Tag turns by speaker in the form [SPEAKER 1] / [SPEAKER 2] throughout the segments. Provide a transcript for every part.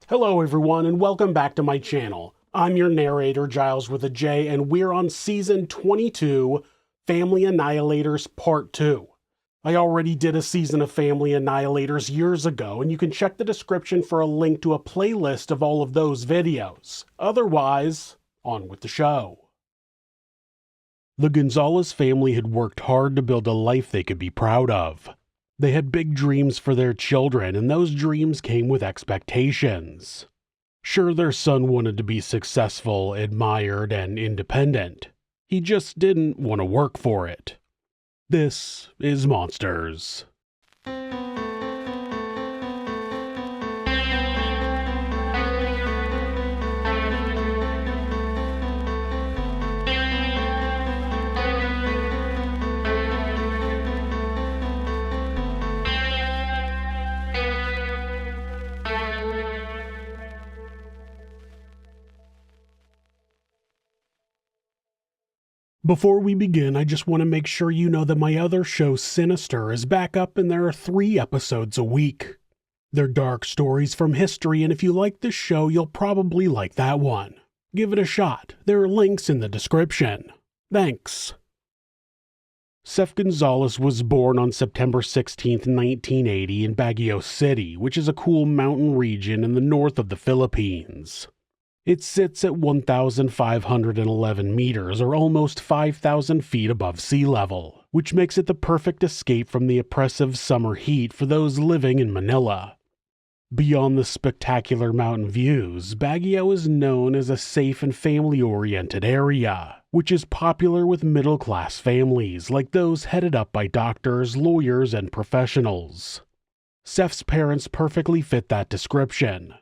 [SPEAKER 1] Hello everyone and welcome back to my channel. I'm your narrator, Giles with a J, and we're on Season 22, Family Annihilators Part 2. I already did a season of Family Annihilators years ago, and you can check the description for a link to a playlist of all of those videos. Otherwise, on with the show. The Gonzalez family had worked hard to build a life they could be proud of. They had big dreams for their children, and those dreams came with expectations. Sure, their son wanted to be successful, admired, and independent. He just didn't want to work for it. This is Monsters. Before we begin, I just want to make sure you know that my other show, Sinister, is back up and there are 3 episodes a week. They're dark stories from history, and if you like this show, you'll probably like that one. Give it a shot. There are links in the description. Thanks. Sef Gonzales was born on September 16, 1980 in Baguio City, which is a cool mountain region in the north of the Philippines. It sits at 1,511 meters, or almost 5,000 feet above sea level, which makes it the perfect escape from the oppressive summer heat for those living in Manila. Beyond the spectacular mountain views, Baguio is known as a safe and family-oriented area, which is popular with middle-class families like those headed up by doctors, lawyers, and professionals. Sef's parents perfectly fit that description.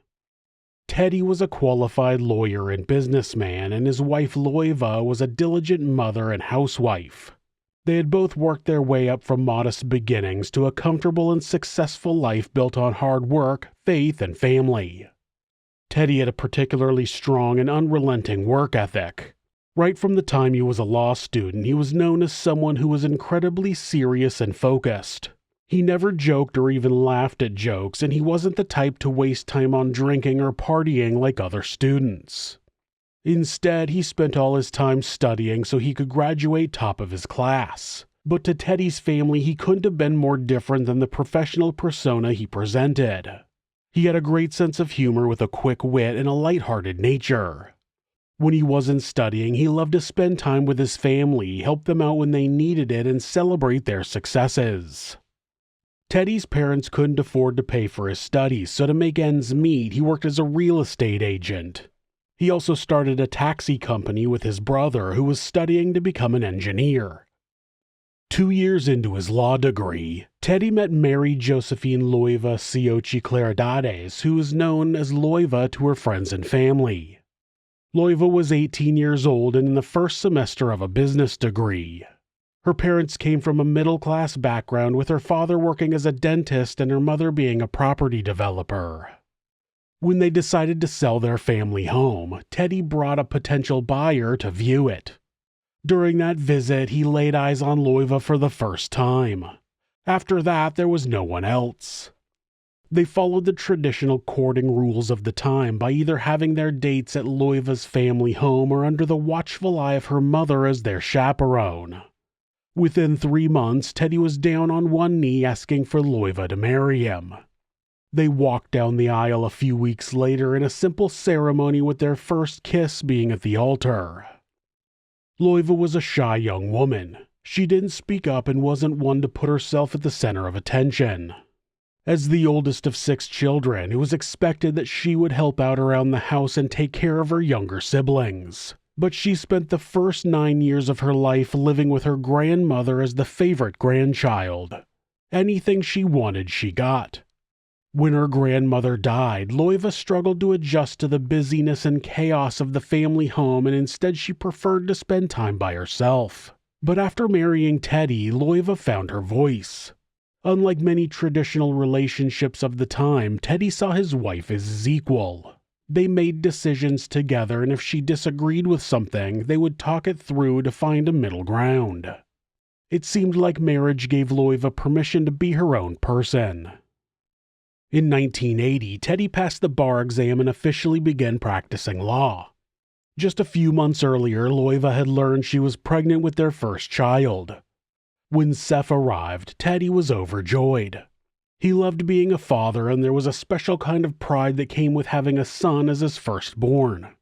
[SPEAKER 1] Teddy was a qualified lawyer and businessman, and his wife Loiva was a diligent mother and housewife. They had both worked their way up from modest beginnings to a comfortable and successful life built on hard work, faith, and family. Teddy had a particularly strong and unrelenting work ethic. Right from the time he was a law student, he was known as someone who was incredibly serious and focused. He never joked or even laughed at jokes, and he wasn't the type to waste time on drinking or partying like other students. Instead, he spent all his time studying so he could graduate top of his class. But to Teddy's family, he couldn't have been more different than the professional persona he presented. He had a great sense of humor with a quick wit and a light-hearted nature. When he wasn't studying, he loved to spend time with his family, help them out when they needed it, and celebrate their successes. Teddy's parents couldn't afford to pay for his studies, so to make ends meet, he worked as a real estate agent. He also started a taxi company with his brother, who was studying to become an engineer. 2 years into his law degree, Teddy met Mary Josephine Loiva Siochi Claridades, who was known as Loiva to her friends and family. Loiva was 18 years old and in the first semester of a business degree. Her parents came from a middle-class background, with her father working as a dentist and her mother being a property developer. When they decided to sell their family home, Teddy brought a potential buyer to view it. During that visit, he laid eyes on Loiva for the first time. After that, there was no one else. They followed the traditional courting rules of the time by either having their dates at Loiva's family home or under the watchful eye of her mother as their chaperone. Within 3 months, Teddy was down on one knee asking for Loiva to marry him. They walked down the aisle a few weeks later in a simple ceremony, with their first kiss being at the altar. Loiva was a shy young woman. She didn't speak up and wasn't one to put herself at the center of attention. As the oldest of 6 children, it was expected that she would help out around the house and take care of her younger siblings. But she spent the first 9 years of her life living with her grandmother as the favorite grandchild. Anything she wanted, she got. When her grandmother died, Loiva struggled to adjust to the busyness and chaos of the family home, and instead she preferred to spend time by herself. But after marrying Teddy, Loiva found her voice. Unlike many traditional relationships of the time, Teddy saw his wife as his equal. They made decisions together, and if she disagreed with something, they would talk it through to find a middle ground. It seemed like marriage gave Loiva permission to be her own person. In 1980, Teddy passed the bar exam and officially began practicing law. Just a few months earlier, Loiva had learned she was pregnant with their first child. When Seph arrived, Teddy was overjoyed. He loved being a father, and there was a special kind of pride that came with having a son as his firstborn.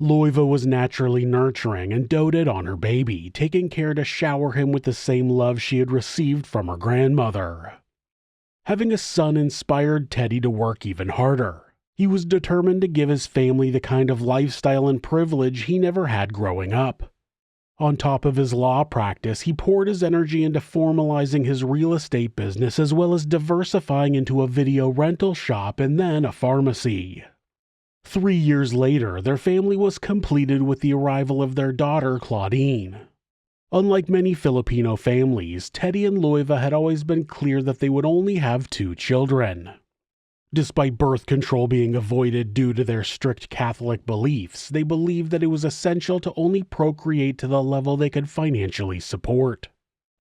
[SPEAKER 1] Loiva was naturally nurturing and doted on her baby, taking care to shower him with the same love she had received from her grandmother. Having a son inspired Teddy to work even harder. He was determined to give his family the kind of lifestyle and privilege he never had growing up. On top of his law practice, he poured his energy into formalizing his real estate business as well as diversifying into a video rental shop and then a pharmacy. 3 years later, their family was completed with the arrival of their daughter, Claudine. Unlike many Filipino families, Teddy and Loiva had always been clear that they would only have 2 children. Despite birth control being avoided due to their strict Catholic beliefs, they believed that it was essential to only procreate to the level they could financially support.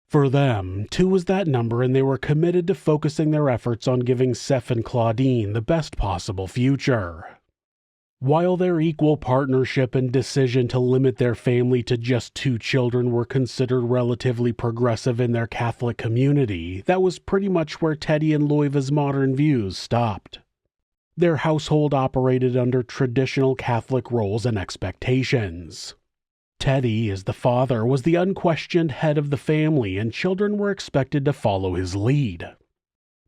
[SPEAKER 1] For them, 2 was that number, and they were committed to focusing their efforts on giving Seph and Claudine the best possible future. While their equal partnership and decision to limit their family to just 2 children were considered relatively progressive in their Catholic community, that was pretty much where Teddy and Loiva's modern views stopped. Their household operated under traditional Catholic roles and expectations. Teddy, as the father, was the unquestioned head of the family, and children were expected to follow his lead.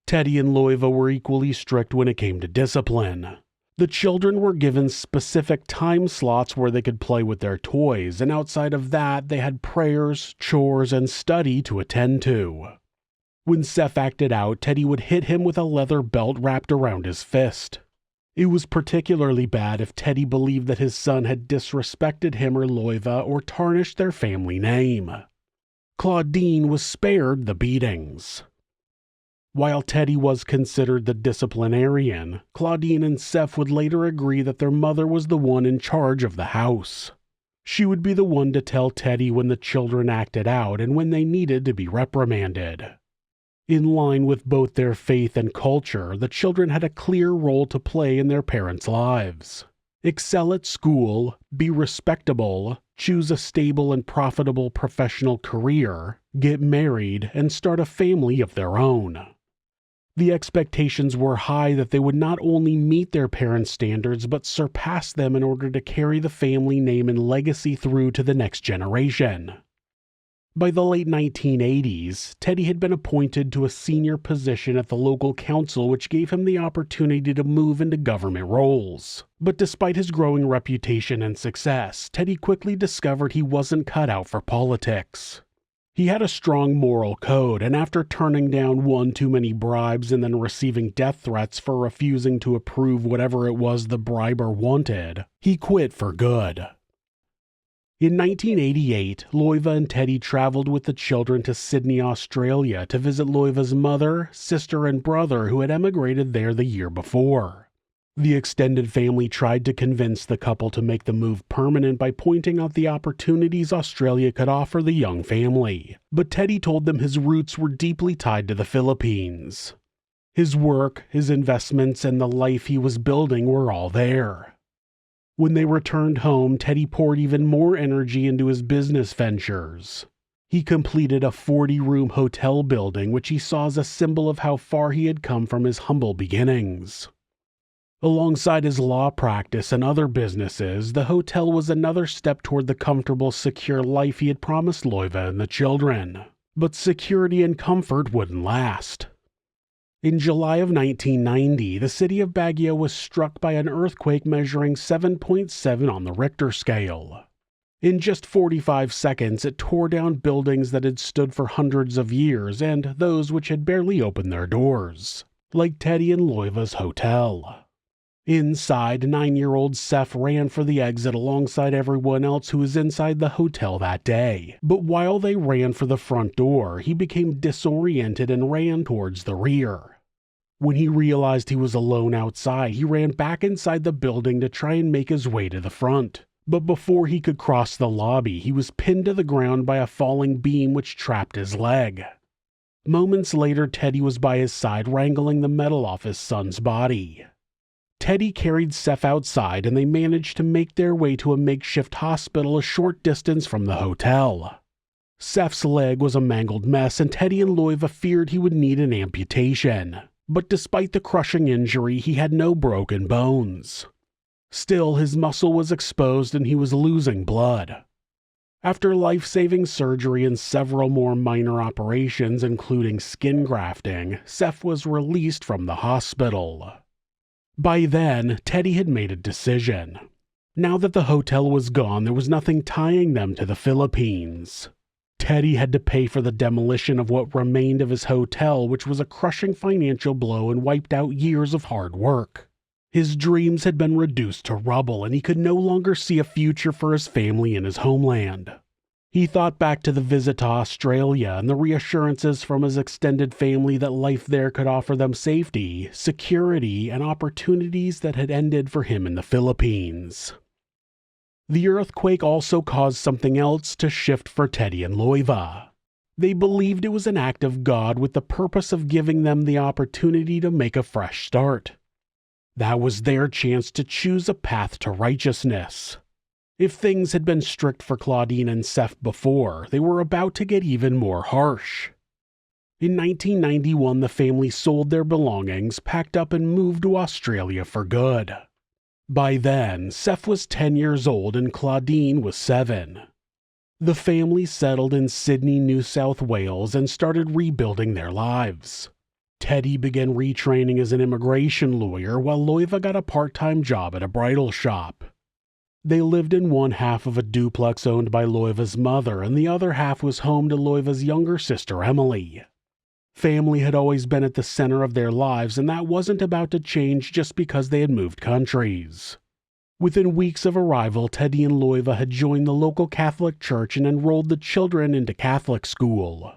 [SPEAKER 1] Teddy and Loiva were equally strict when it came to discipline. The children were given specific time slots where they could play with their toys, and outside of that, they had prayers, chores, and study to attend to. When Seph acted out, Teddy would hit him with a leather belt wrapped around his fist. It was particularly bad if Teddy believed that his son had disrespected him or Loiva or tarnished their family name. Claudine was spared the beatings. While Teddy was considered the disciplinarian, Claudine and Seph would later agree that their mother was the one in charge of the house. She would be the one to tell Teddy when the children acted out and when they needed to be reprimanded. In line with both their faith and culture, the children had a clear role to play in their parents' lives. Excel at school, be respectable, choose a stable and profitable professional career, get married, and start a family of their own. The expectations were high that they would not only meet their parents' standards but surpass them in order to carry the family name and legacy through to the next generation. By the late 1980s, Teddy had been appointed to a senior position at the local council, which gave him the opportunity to move into government roles. But despite his growing reputation and success, Teddy quickly discovered he wasn't cut out for politics. He had a strong moral code, and after turning down one too many bribes and then receiving death threats for refusing to approve whatever it was the briber wanted, he quit for good. In 1988, Loiva and Teddy traveled with the children to Sydney, Australia to visit Loiva's mother, sister, and brother who had emigrated there the year before. The extended family tried to convince the couple to make the move permanent by pointing out the opportunities Australia could offer the young family, but Teddy told them his roots were deeply tied to the Philippines. His work, his investments, and the life he was building were all there. When they returned home, Teddy poured even more energy into his business ventures. He completed a 40-room hotel building, which he saw as a symbol of how far he had come from his humble beginnings. Alongside his law practice and other businesses, the hotel was another step toward the comfortable, secure life he had promised Loiva and the children. But security and comfort wouldn't last. In July of 1990, the city of Baguio was struck by an earthquake measuring 7.7 on the Richter scale. In just 45 seconds, it tore down buildings that had stood for hundreds of years and those which had barely opened their doors, like Teddy and Loiva's hotel. Inside, 9-year-old Seph ran for the exit alongside everyone else who was inside the hotel that day. But while they ran for the front door, he became disoriented and ran towards the rear. When he realized he was alone outside, he ran back inside the building to try and make his way to the front. But before he could cross the lobby, he was pinned to the ground by a falling beam which trapped his leg. Moments later, Teddy was by his side wrangling the metal off his son's body. Teddy carried Seph outside and they managed to make their way to a makeshift hospital a short distance from the hotel. Seph's leg was a mangled mess and Teddy and Loiva feared he would need an amputation, but despite the crushing injury, he had no broken bones. Still, his muscle was exposed and he was losing blood. After life-saving surgery and several more minor operations, including skin grafting, Seph was released from the hospital. By then, Teddy had made a decision. Now that the hotel was gone, there was nothing tying them to the Philippines. Teddy had to pay for the demolition of what remained of his hotel, which was a crushing financial blow and wiped out years of hard work. His dreams had been reduced to rubble, and he could no longer see a future for his family in his homeland. He thought back to the visit to Australia and the reassurances from his extended family that life there could offer them safety, security, and opportunities that had ended for him in the Philippines. The earthquake also caused something else to shift for Teddy and Loiva. They believed it was an act of God with the purpose of giving them the opportunity to make a fresh start. That was their chance to choose a path to righteousness. If things had been strict for Claudine and Seph before, they were about to get even more harsh. In 1991, the family sold their belongings, packed up and moved to Australia for good. By then, Seph was 10 years old and Claudine was 7. The family settled in Sydney, New South Wales and started rebuilding their lives. Teddy began retraining as an immigration lawyer while Loiva got a part-time job at a bridal shop. They lived in one half of a duplex owned by Loiva's mother, and the other half was home to Loiva's younger sister, Emily. Family had always been at the center of their lives, and that wasn't about to change just because they had moved countries. Within weeks of arrival, Teddy and Loiva had joined the local Catholic church and enrolled the children into Catholic school.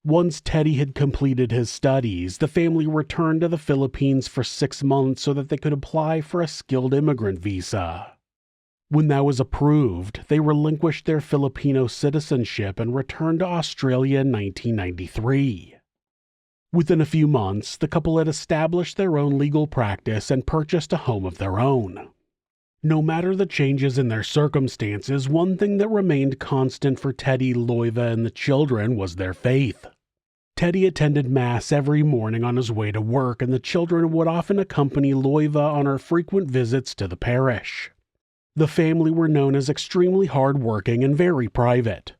[SPEAKER 1] Once Teddy had completed his studies, the family returned to the Philippines for 6 months so that they could apply for a skilled immigrant visa. When that was approved, they relinquished their Filipino citizenship and returned to Australia in 1993. Within a few months, the couple had established their own legal practice and purchased a home of their own. No matter the changes in their circumstances, one thing that remained constant for Teddy, Loiva, and the children was their faith. Teddy attended Mass every morning on his way to work, and the children would often accompany Loiva on her frequent visits to the parish. The family were known as extremely hard-working and very private.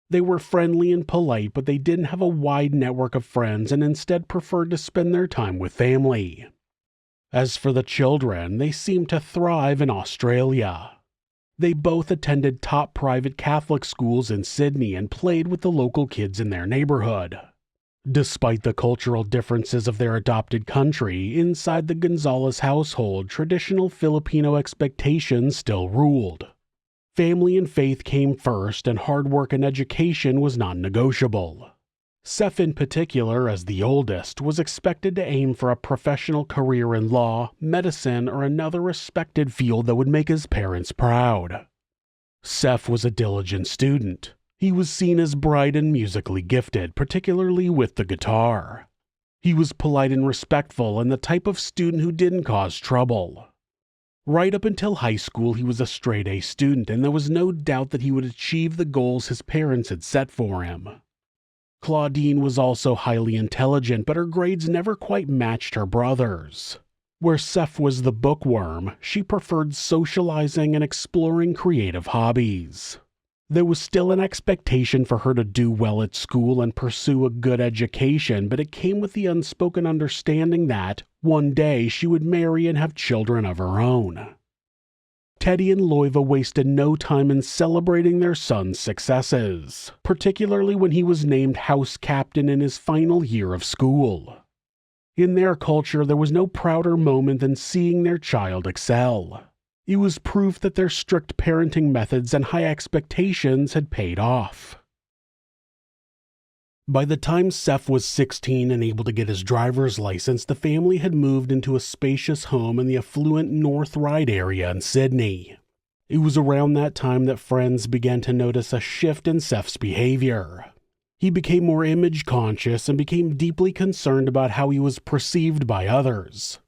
[SPEAKER 1] They were friendly and polite, but they didn't have a wide network of friends and instead preferred to spend their time with family. As for the children, they seemed to thrive in Australia. They both attended top private Catholic schools in Sydney and played with the local kids in their neighborhood. Despite the cultural differences of their adopted country, inside the Gonzalez household, traditional Filipino expectations still ruled. Family and faith came first, and hard work and education was non-negotiable. Seph in particular, as the oldest, was expected to aim for a professional career in law, medicine, or another respected field that would make his parents proud. Seph was a diligent student. He was seen as bright and musically gifted, particularly with the guitar. He was polite and respectful and the type of student who didn't cause trouble. Right up until high school, he was a straight-A student, and there was no doubt that he would achieve the goals his parents had set for him. Claudine was also highly intelligent, but her grades never quite matched her brother's. Where Seph was the bookworm, she preferred socializing and exploring creative hobbies. There was still an expectation for her to do well at school and pursue a good education, but it came with the unspoken understanding that, one day, she would marry and have children of her own. Teddy and Loiva wasted no time in celebrating their son's successes, particularly when he was named house captain in his final year of school. In their culture, there was no prouder moment than seeing their child excel. It was proof that their strict parenting methods and high expectations had paid off. By the time Seph was 16 and able to get his driver's license, the family had moved into a spacious home in the affluent North Ryde area in Sydney. It was around that time that friends began to notice a shift in Seph's behavior. He became more image conscious and became deeply concerned about how he was perceived by others.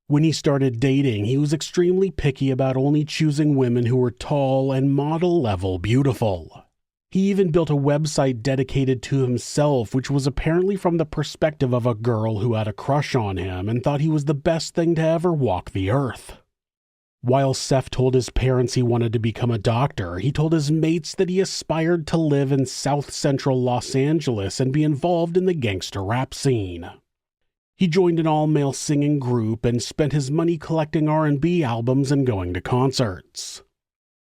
[SPEAKER 1] When he started dating, he was extremely picky about only choosing women who were tall and model-level beautiful. He even built a website dedicated to himself, which was apparently from the perspective of a girl who had a crush on him and thought he was the best thing to ever walk the earth. While Seph told his parents he wanted to become a doctor, he told his mates that he aspired to live in South Central Los Angeles and be involved in the gangster rap scene. He joined an all-male singing group and spent his money collecting R&B albums and going to concerts.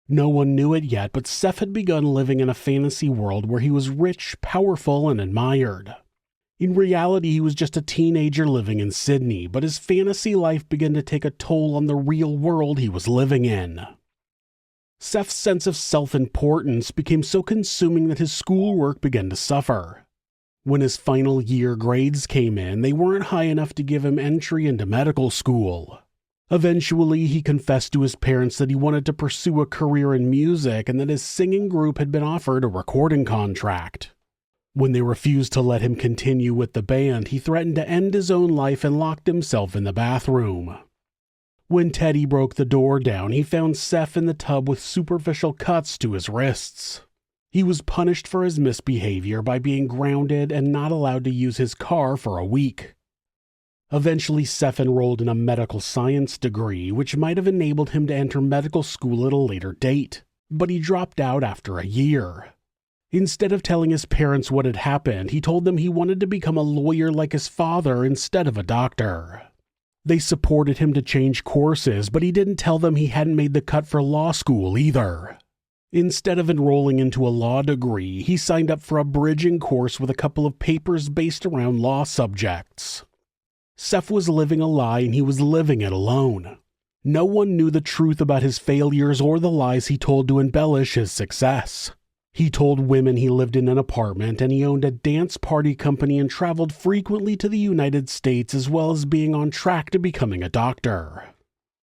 [SPEAKER 1] No one knew it yet, but Seph had begun living in a fantasy world where he was rich, powerful, and admired. In reality, he was just a teenager living in Sydney, but his fantasy life began to take a toll on the real world he was living in. Seph's sense of self-importance became so consuming that his schoolwork began to suffer. When his final year grades came in, they weren't high enough to give him entry into medical school. Eventually, he confessed to his parents that he wanted to pursue a career in music and that his singing group had been offered a recording contract. When they refused to let him continue with the band, he threatened to end his own life and locked himself in the bathroom. When Teddy broke the door down, he found Seph in the tub with superficial cuts to his wrists. He was punished for his misbehavior by being grounded and not allowed to use his car for a week. Eventually, Seph enrolled in a medical science degree, which might have enabled him to enter medical school at a later date, but he dropped out after a year. Instead of telling his parents what had happened, he told them he wanted to become a lawyer like his father instead of a doctor. They supported him to change courses, but he didn't tell them he hadn't made the cut for law school either. Instead of enrolling into a law degree, he signed up for a bridging course with a couple of papers based around law subjects. Seph was living a lie, and he was living it alone. No one knew the truth about his failures or the lies he told to embellish his success. He told women he lived in an apartment and he owned a dance party company and traveled frequently to the United States, as well as being on track to becoming a doctor.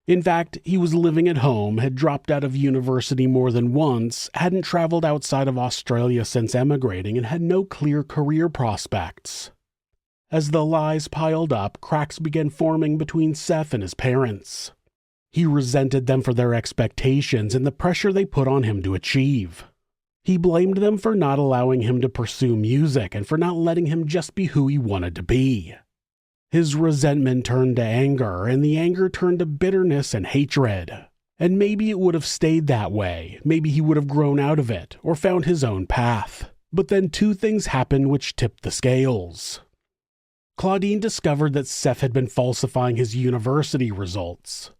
[SPEAKER 1] In fact, he was living at home, had dropped out of university more than once, hadn't traveled outside of Australia since emigrating, and had no clear career prospects. As the lies piled up, cracks began forming between Seph and his parents. He resented them for their expectations and the pressure they put on him to achieve. He blamed them for not allowing him to pursue music and for not letting him just be who he wanted to be. His resentment turned to anger, and the anger turned to bitterness and hatred. And maybe it would have stayed that way. Maybe he would have grown out of it or found his own path. But then two things happened which tipped the scales. Claudine discovered that Seph had been falsifying his university results.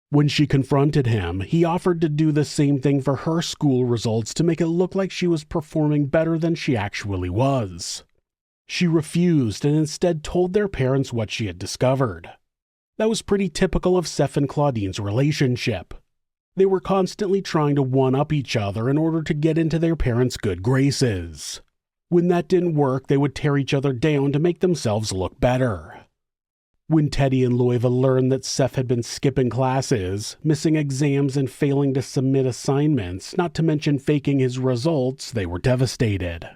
[SPEAKER 1] When she confronted him, he offered to do the same thing for her school results to make it look like she was performing better than she actually was. She refused and instead told their parents what she had discovered. That was pretty typical of Seph and Claudine's relationship. They were constantly trying to one-up each other in order to get into their parents' good graces. When that didn't work, they would tear each other down to make themselves look better. When Teddy and Loiva learned that Seph had been skipping classes, missing exams, and failing to submit assignments, not to mention faking his results, they were devastated.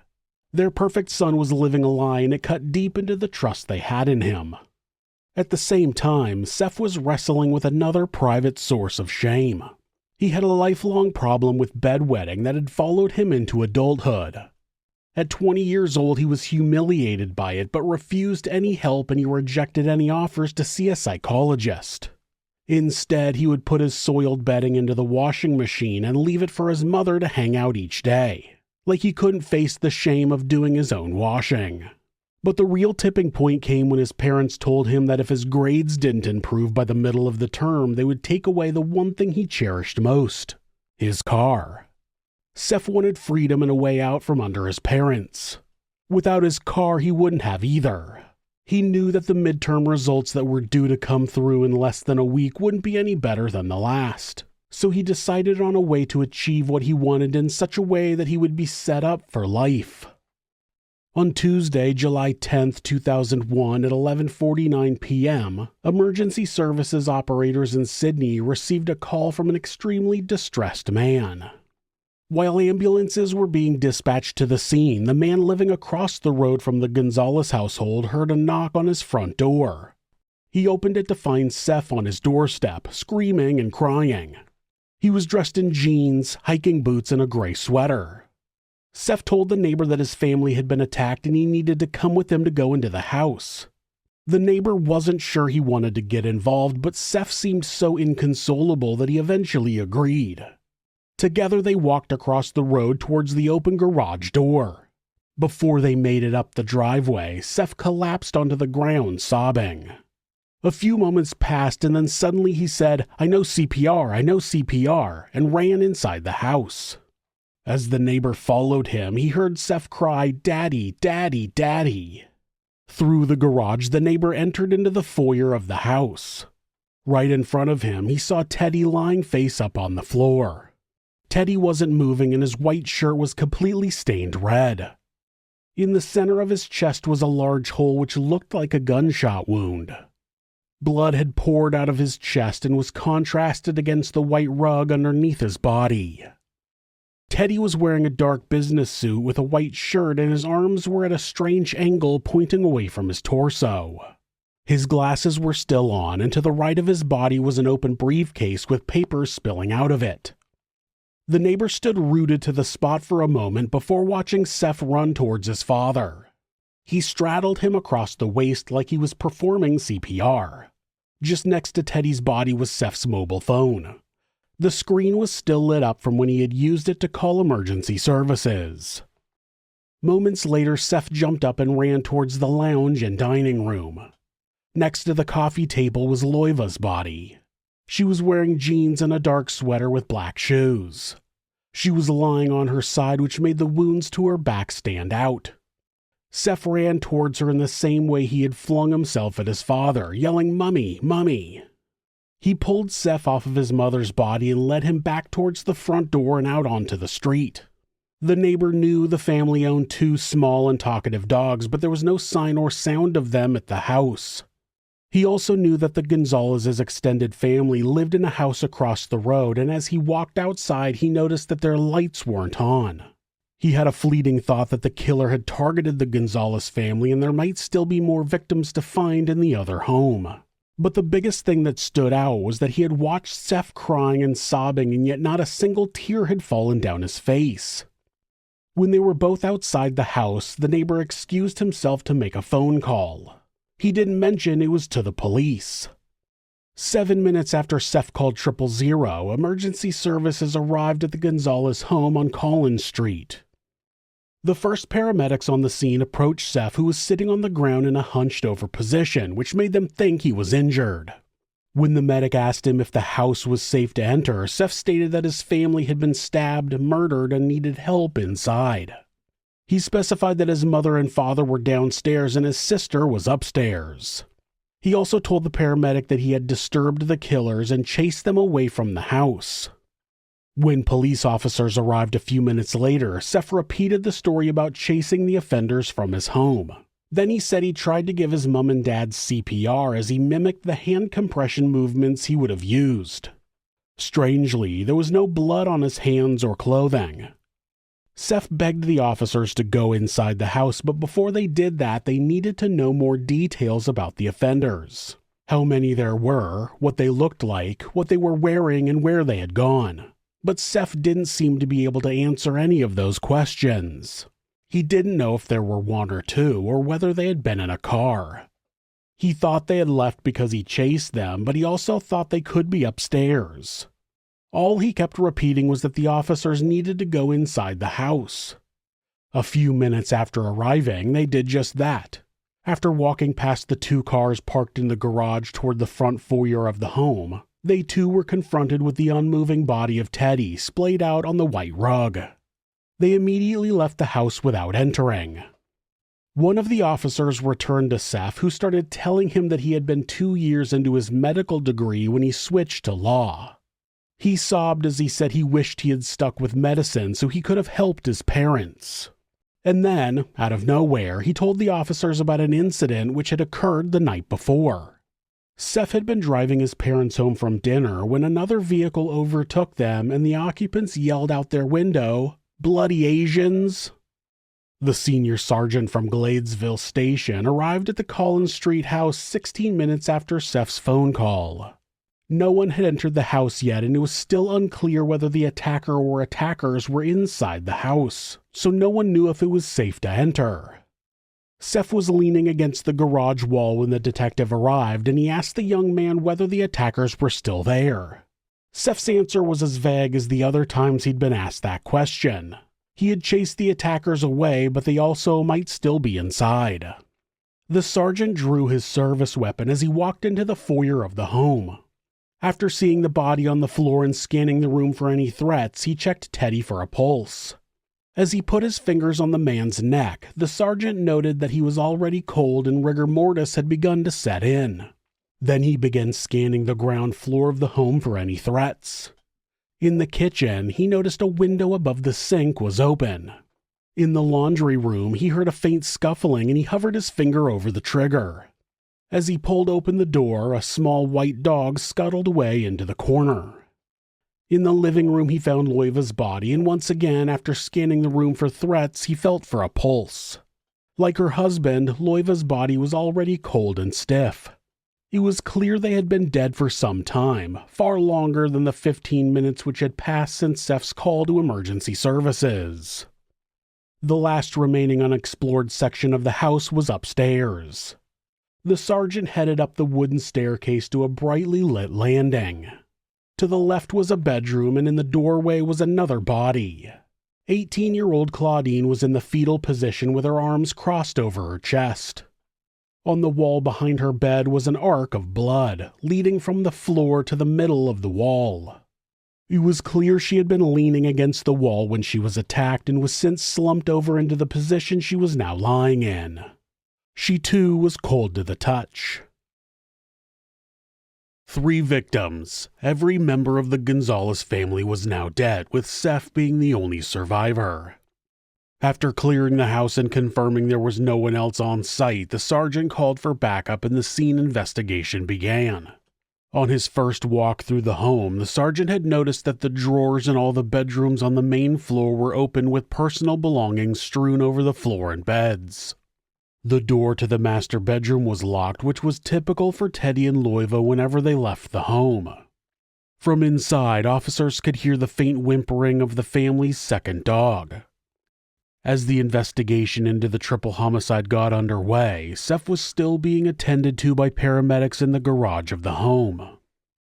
[SPEAKER 1] Their perfect son was living a lie, and it cut deep into the trust they had in him. At the same time, Seph was wrestling with another private source of shame. He had a lifelong problem with bedwetting that had followed him into adulthood. At 20 years old, he was humiliated by it, but refused any help, and he rejected any offers to see a psychologist. Instead, he would put his soiled bedding into the washing machine and leave it for his mother to hang out each day, like he couldn't face the shame of doing his own washing. But the real tipping point came when his parents told him that if his grades didn't improve by the middle of the term, they would take away the one thing he cherished most: his car. Seph wanted freedom and a way out from under his parents. Without his car, he wouldn't have either. He knew that the midterm results that were due to come through in less than a week wouldn't be any better than the last. So he decided on a way to achieve what he wanted in such a way that he would be set up for life. On Tuesday, July 10th, 2001 at 11:49 p.m., emergency services operators in Sydney received a call from an extremely distressed man. While ambulances were being dispatched to the scene, the man living across the road from the Gonzalez household heard a knock on his front door. He opened it to find Seph on his doorstep, screaming and crying. He was dressed in jeans, hiking boots, and a gray sweater. Seph told the neighbor that his family had been attacked and he needed to come with him to go into the house. The neighbor wasn't sure he wanted to get involved, but Seph seemed so inconsolable that he eventually agreed. Together they walked across the road towards the open garage door. Before they made it up the driveway, Seph collapsed onto the ground, sobbing. A few moments passed and then suddenly he said, "I know CPR, I know CPR," and ran inside the house. As the neighbor followed him, he heard Seph cry, "Daddy, Daddy, Daddy." Through the garage, the neighbor entered into the foyer of the house. Right in front of him, he saw Teddy lying face up on the floor. Teddy wasn't moving and his white shirt was completely stained red. In the center of his chest was a large hole which looked like a gunshot wound. Blood had poured out of his chest and was contrasted against the white rug underneath his body. Teddy was wearing a dark business suit with a white shirt and his arms were at a strange angle pointing away from his torso. His glasses were still on and to the right of his body was an open briefcase with papers spilling out of it. The neighbor stood rooted to the spot for a moment before watching Seph run towards his father. He straddled him across the waist like he was performing CPR. Just next to Teddy's body was Seph's mobile phone. The screen was still lit up from when he had used it to call emergency services. Moments later, Seph jumped up and ran towards the lounge and dining room. Next to the coffee table was Loiva's body. She was wearing jeans and a dark sweater with black shoes. She was lying on her side, which made the wounds to her back stand out. Seph ran towards her in the same way he had flung himself at his father, yelling, "Mummy, Mummy." He pulled Seph off of his mother's body and led him back towards the front door and out onto the street. The neighbor knew the family owned 2 small and talkative dogs, but there was no sign or sound of them at the house. He also knew that the Gonzalez's extended family lived in a house across the road, and as he walked outside, he noticed that their lights weren't on. He had a fleeting thought that the killer had targeted the Gonzalez family and there might still be more victims to find in the other home. But the biggest thing that stood out was that he had watched Seph crying and sobbing, and yet not a single tear had fallen down his face. When they were both outside the house, the neighbor excused himself to make a phone call. He didn't mention it was to the police. 7 minutes after Seph called 000, emergency services arrived at the Gonzalez home on Collins Street. The first paramedics on the scene approached Seph, who was sitting on the ground in a hunched-over position, which made them think he was injured. When the medic asked him if the house was safe to enter, Seph stated that his family had been stabbed, murdered, and needed help inside. He specified that his mother and father were downstairs and his sister was upstairs. He also told the paramedic that he had disturbed the killers and chased them away from the house. When police officers arrived a few minutes later, Seph repeated the story about chasing the offenders from his home. Then he said he tried to give his mom and dad CPR as he mimicked the hand compression movements he would have used. Strangely, there was no blood on his hands or clothing. Seph begged the officers to go inside the house, but before they did that, they needed to know more details about the offenders. How many there were, what they looked like, what they were wearing, and where they had gone. But Seph didn't seem to be able to answer any of those questions. He didn't know if there were 1 or 2, or whether they had been in a car. He thought they had left because he chased them, but he also thought they could be upstairs. All he kept repeating was that the officers needed to go inside the house. A few minutes after arriving, they did just that. After walking past the 2 cars parked in the garage toward the front foyer of the home, they too were confronted with the unmoving body of Teddy splayed out on the white rug. They immediately left the house without entering. One of the officers returned to Seph, who started telling him that he had been 2 years into his medical degree when he switched to law. He sobbed as he said he wished he had stuck with medicine so he could have helped his parents. And then, out of nowhere, he told the officers about an incident which had occurred the night before. Seph had been driving his parents home from dinner when another vehicle overtook them and the occupants yelled out their window, "Bloody Asians!" The senior sergeant from Gladesville Station arrived at the Collins Street house 16 minutes after Seph's phone call. No one had entered the house yet, and it was still unclear whether the attacker or attackers were inside the house, so no one knew if it was safe to enter. Seph was leaning against the garage wall when the detective arrived, and he asked the young man whether the attackers were still there. Seph's answer was as vague as the other times he'd been asked that question. He had chased the attackers away, but they also might still be inside. The sergeant drew his service weapon as he walked into the foyer of the home. After seeing the body on the floor and scanning the room for any threats, he checked Teddy for a pulse. As he put his fingers on the man's neck, the sergeant noted that he was already cold and rigor mortis had begun to set in. Then he began scanning the ground floor of the home for any threats. In the kitchen, he noticed a window above the sink was open. In the laundry room, he heard a faint scuffling and he hovered his finger over the trigger. As he pulled open the door, a small white dog scuttled away into the corner. In the living room, he found Loiva's body, and once again, after scanning the room for threats, he felt for a pulse. Like her husband, Loiva's body was already cold and stiff. It was clear they had been dead for some time, far longer than the 15 minutes which had passed since Seph's call to emergency services. The last remaining unexplored section of the house was upstairs. The sergeant headed up the wooden staircase to a brightly lit landing. To the left was a bedroom, and in the doorway was another body. 18-year-old Claudine was in the fetal position with her arms crossed over her chest. On the wall behind her bed was an arc of blood, leading from the floor to the middle of the wall. It was clear she had been leaning against the wall when she was attacked and was since slumped over into the position she was now lying in. She too was cold to the touch. 3 victims. Every member of the Gonzalez family was now dead, with Seph being the only survivor. After clearing the house and confirming there was no one else on site, the sergeant called for backup and the scene investigation began. On his first walk through the home, the sergeant had noticed that the drawers in all the bedrooms on the main floor were open with personal belongings strewn over the floor and beds. The door to the master bedroom was locked, which was typical for Teddy and Loiva whenever they left the home. From inside, officers could hear the faint whimpering of the family's second dog. As the investigation into the triple homicide got underway, Seph was still being attended to by paramedics in the garage of the home.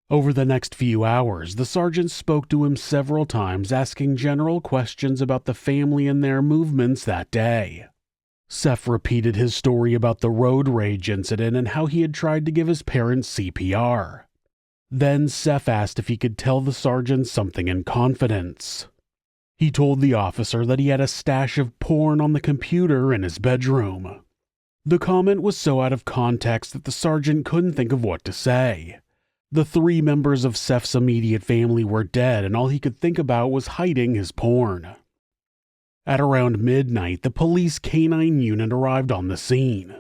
[SPEAKER 1] Over the next few hours, the sergeant spoke to him several times, asking general questions about the family and their movements that day. Seph repeated his story about the road rage incident and how he had tried to give his parents CPR. Then Seph asked if he could tell the sergeant something in confidence. He told the officer that he had a stash of porn on the computer in his bedroom. The comment was so out of context that the sergeant couldn't think of what to say. The 3 members of Seph's immediate family were dead, and all he could think about was hiding his porn. At around midnight, the police canine unit arrived on the scene.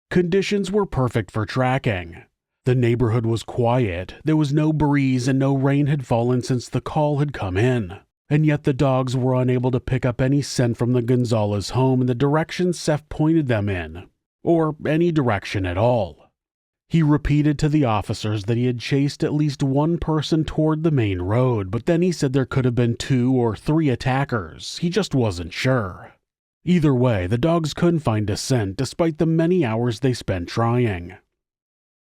[SPEAKER 1] Conditions were perfect for tracking. The neighborhood was quiet, there was no breeze, and no rain had fallen since the call had come in. And yet the dogs were unable to pick up any scent from the Gonzalez home in the direction Seph pointed them in, or any direction at all. He repeated to the officers that he had chased at least one person toward the main road, but then he said there could have been 2 or 3 attackers. He just wasn't sure. Either way, the dogs couldn't find a scent despite the many hours they spent trying.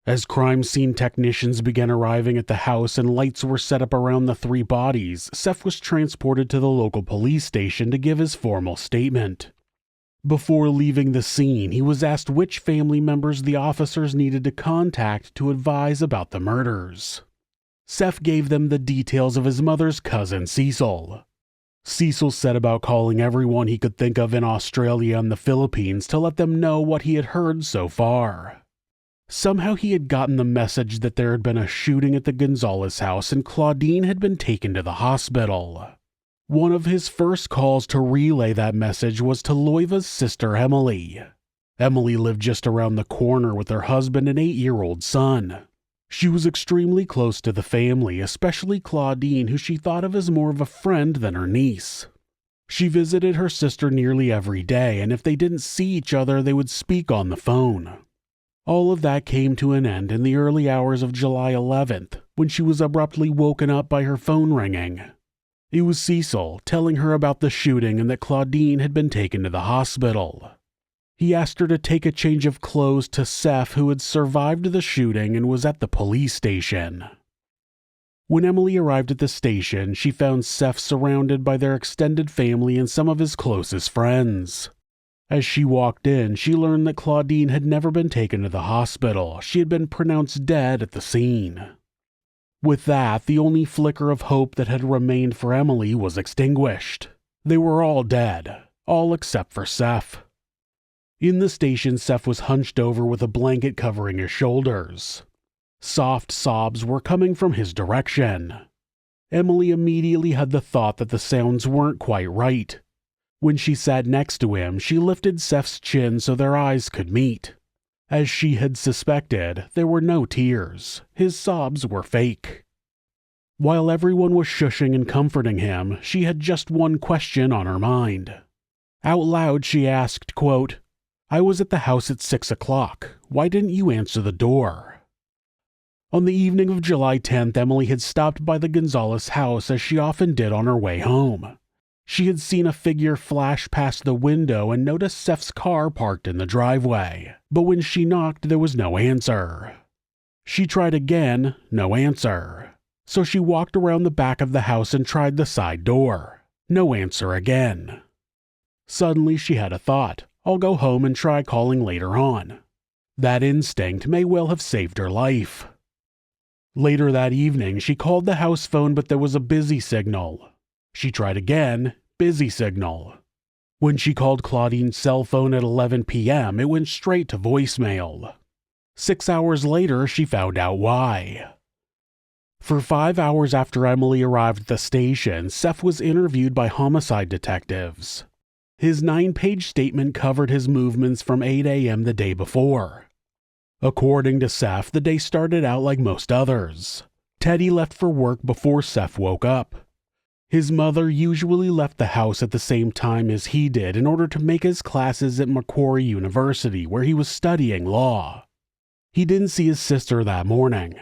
[SPEAKER 1] As crime scene technicians began arriving at the house and lights were set up around the 3 bodies, Seph was transported to the local police station to give his formal statement. Before leaving the scene, he was asked which family members the officers needed to contact to advise about the murders. Seph gave them the details of his mother's cousin Cecil. Cecil set about calling everyone he could think of in Australia and the Philippines to let them know what he had heard so far. Somehow he had gotten the message that there had been a shooting at the Gonzalez house and Claudine had been taken to the hospital. One of his first calls to relay that message was to Loiva's sister Emily. Emily lived just around the corner with her husband and 8-year-old son. She was extremely close to the family, especially Claudine, who she thought of as more of a friend than her niece. She visited her sister nearly every day, and if they didn't see each other, they would speak on the phone. All of that came to an end in the early hours of July 11th, when she was abruptly woken up by her phone ringing. It was Cecil telling her about the shooting and that Claudine had been taken to the hospital. He asked her to take a change of clothes to Seph, who had survived the shooting and was at the police station. When Emily arrived at the station, she found Seph surrounded by their extended family and some of his closest friends. As she walked in, she learned that Claudine had never been taken to the hospital. She had been pronounced dead at the scene. With that, the only flicker of hope that had remained for Emily was extinguished. They were all dead, all except for Seph. In the station, Seph was hunched over with a blanket covering his shoulders. Soft sobs were coming from his direction. Emily immediately had the thought that the sounds weren't quite right. When she sat next to him, she lifted Seph's chin so their eyes could meet. As she had suspected, there were no tears. His sobs were fake. While everyone was shushing and comforting him, she had just one question on her mind. Out loud, she asked, quote, "I was at the house at 6 o'clock. Why didn't you answer the door?" On the evening of July 10th, Emily had stopped by the Gonzalez house as she often did on her way home. She had seen a figure flash past the window and noticed Seph's car parked in the driveway, but when she knocked, there was no answer. She tried again, no answer. So she walked around the back of the house and tried the side door. No answer again. Suddenly she had a thought. I'll go home and try calling later on. That instinct may well have saved her life. Later that evening, she called the house phone, but there was a busy signal. She tried again, busy signal. When she called Claudine's cell phone at 11 p.m., it went straight to voicemail. 6 hours later, she found out why. For 5 hours after Emily arrived at the station, Seph was interviewed by homicide detectives. His 9-page statement covered his movements from 8 a.m. the day before. According to Seph, the day started out like most others. Teddy left for work before Seph woke up. His mother usually left the house at the same time as he did in order to make his classes at Macquarie University, where he was studying law. He didn't see his sister that morning.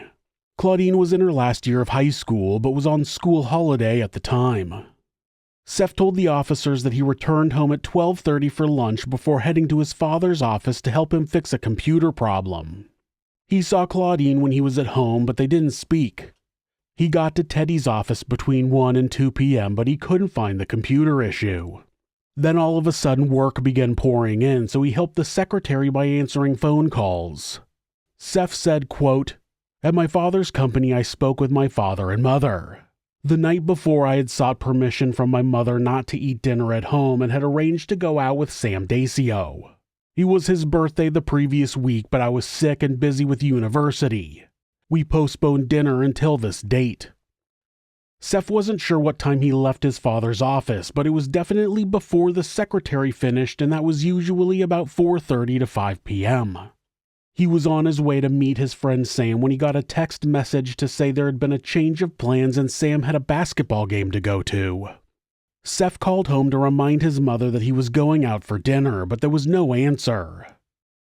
[SPEAKER 1] Claudine was in her last year of high school, but was on school holiday at the time. Seph told the officers that he returned home at 12:30 for lunch before heading to his father's office to help him fix a computer problem. He saw Claudine when he was at home, but they didn't speak. He got to Teddy's office between 1 and 2 p.m., but he couldn't find the computer issue. Then all of a sudden work began pouring in, so he helped the secretary by answering phone calls. Seph said, quote, "At my father's company I spoke with my father and mother. The night before I had sought permission from my mother not to eat dinner at home and had arranged to go out with Sam Dacio. It was his birthday the previous week, but I was sick and busy with university. We postponed dinner until this date." Seph wasn't sure what time he left his father's office, but it was definitely before the secretary finished, and that was usually about 4:30 to 5 p.m. He was on his way to meet his friend Sam when he got a text message to say there had been a change of plans and Sam had a basketball game to go to. Seph called home to remind his mother that he was going out for dinner, but there was no answer.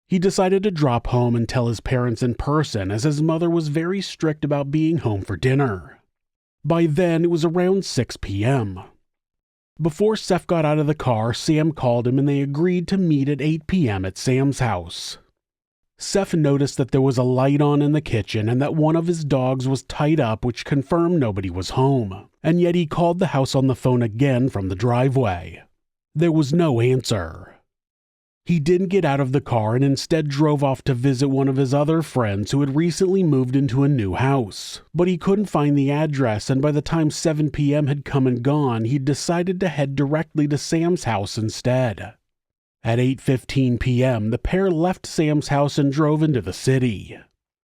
[SPEAKER 1] He decided to drop home and tell his parents in person, as his mother was very strict about being home for dinner. By then, it was around 6 p.m. Before Seph got out of the car, Sam called him and they agreed to meet at 8 p.m. at Sam's house. Seph noticed that there was a light on in the kitchen and that one of his dogs was tied up, which confirmed nobody was home, and yet he called the house on the phone again from the driveway. There was no answer. He didn't get out of the car and instead drove off to visit one of his other friends who had recently moved into a new house, but he couldn't find the address, and by the time 7 p.m. had come and gone, he'd decided to head directly to Sam's house instead. At 8:15 p.m., the pair left Sam's house and drove into the city.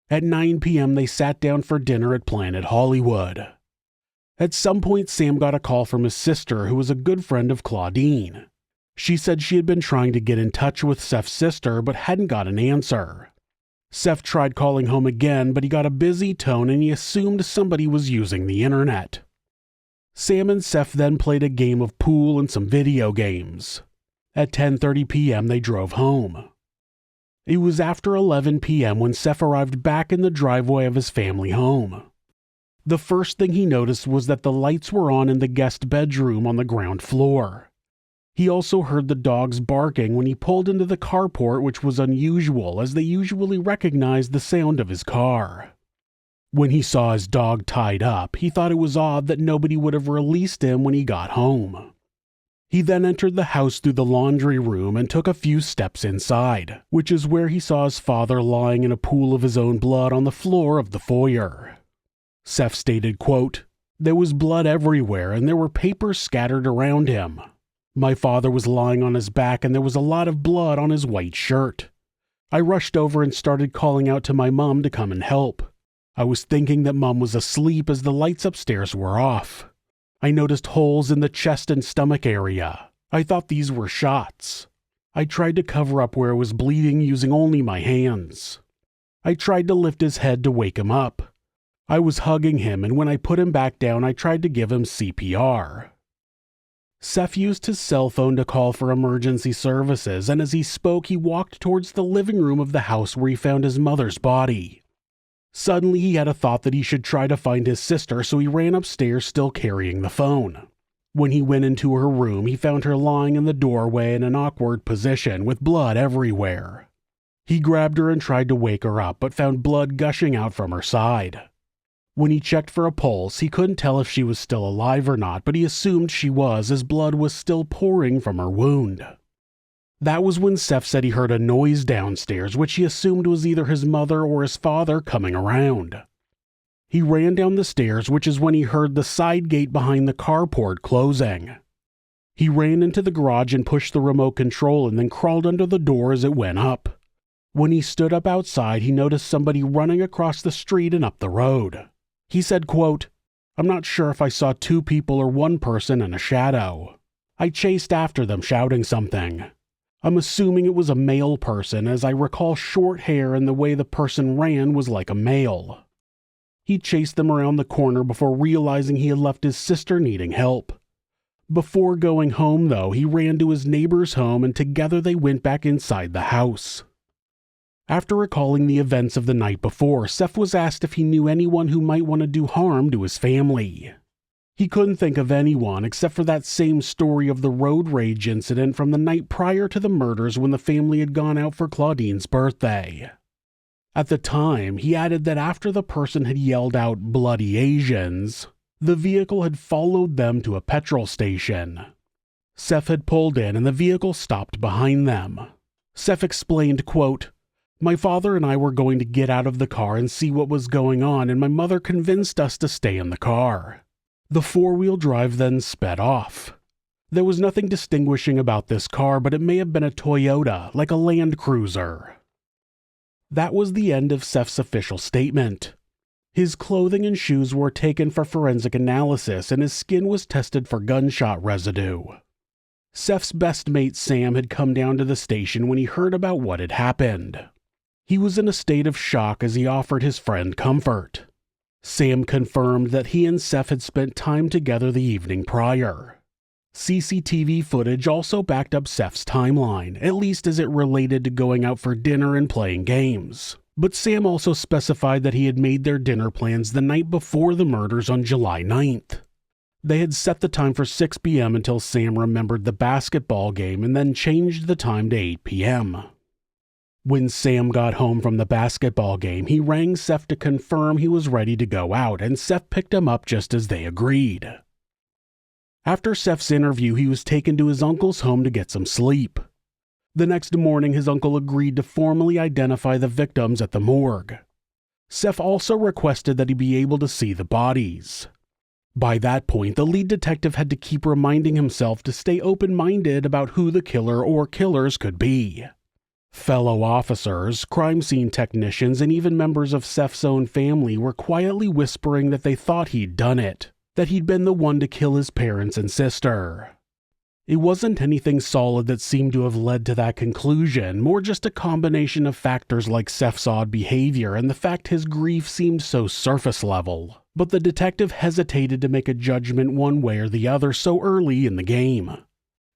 [SPEAKER 1] At 9 p.m., they sat down for dinner at Planet Hollywood. At some point, Sam got a call from his sister, who was a good friend of Claudine. She said she had been trying to get in touch with Seph's sister, but hadn't got an answer. Seph tried calling home again, but he got a busy tone and he assumed somebody was using the internet. Sam and Seph then played a game of pool and some video games. At 10:30 p.m. they drove home. It was after 11 p.m. when Seph arrived back in the driveway of his family home. The first thing he noticed was that the lights were on in the guest bedroom on the ground floor. He also heard the dogs barking when he pulled into the carport, which was unusual as they usually recognized the sound of his car. When he saw his dog tied up, he thought it was odd that nobody would have released him when he got home. He then entered the house through the laundry room and took a few steps inside, which is where he saw his father lying in a pool of his own blood on the floor of the foyer. Seph stated, quote, "There was blood everywhere and there were papers scattered around him. My father was lying on his back and there was a lot of blood on his white shirt. I rushed over and started calling out to my mom to come and help. I was thinking that Mom was asleep as the lights upstairs were off. I noticed holes in the chest and stomach area. I thought these were shots. I tried to cover up where it was bleeding using only my hands. I tried to lift his head to wake him up. I was hugging him, and when I put him back down, I tried to give him CPR." Seph used his cell phone to call for emergency services, and as he spoke, he walked towards the living room of the house where he found his mother's body. Suddenly, he had a thought that he should try to find his sister, so he ran upstairs still carrying the phone. When he went into her room, he found her lying in the doorway in an awkward position with blood everywhere. He grabbed her and tried to wake her up, but found blood gushing out from her side. When he checked for a pulse, he couldn't tell if she was still alive or not, but he assumed she was as blood was still pouring from her wound. That was when Seph said he heard a noise downstairs, which he assumed was either his mother or his father coming around. He ran down the stairs, which is when he heard the side gate behind the carport closing. He ran into the garage and pushed the remote control and then crawled under the door as it went up. When he stood up outside, he noticed somebody running across the street and up the road. He said, quote, "I'm not sure if I saw two people or one person in a shadow. I chased after them shouting something. I'm assuming it was a male person, as I recall short hair and the way the person ran was like a male. He chased them around the corner before realizing he had left his sister needing help. Before going home, though, he ran to his neighbor's home and together they went back inside the house." After recalling the events of the night before, Seph was asked if he knew anyone who might want to do harm to his family. He couldn't think of anyone except for that same story of the road rage incident from the night prior to the murders when the family had gone out for Claudine's birthday. At the time, he added that after the person had yelled out "bloody Asians," the vehicle had followed them to a petrol station. Seph had pulled in and the vehicle stopped behind them. Seph explained, quote, "My father and I were going to get out of the car and see what was going on, and my mother convinced us to stay in the car. The four-wheel drive then sped off. There was nothing distinguishing about this car, but it may have been a Toyota, like a Land Cruiser." That was the end of Seph's official statement. His clothing and shoes were taken for forensic analysis, and his skin was tested for gunshot residue. Seph's best mate Sam had come down to the station when he heard about what had happened. He was in a state of shock as he offered his friend comfort. Sam confirmed that he and Seph had spent time together the evening prior. CCTV footage also backed up Seph's timeline, at least as it related to going out for dinner and playing games. But Sam also specified that he had made their dinner plans the night before the murders on July 9th. They had set the time for 6 p.m. until Sam remembered the basketball game and then changed the time to 8 p.m. When Sam got home from the basketball game, he rang Seph to confirm he was ready to go out, and Seph picked him up just as they agreed. After Seph's interview, he was taken to his uncle's home to get some sleep. The next morning, his uncle agreed to formally identify the victims at the morgue. Seph also requested that he be able to see the bodies. By that point, the lead detective had to keep reminding himself to stay open-minded about who the killer or killers could be. Fellow officers, crime scene technicians, and even members of Seph's own family were quietly whispering that they thought he'd done it, that he'd been the one to kill his parents and sister. It wasn't anything solid that seemed to have led to that conclusion, more just a combination of factors like Seph's odd behavior and the fact his grief seemed so surface level. But the detective hesitated to make a judgment one way or the other so early in the game.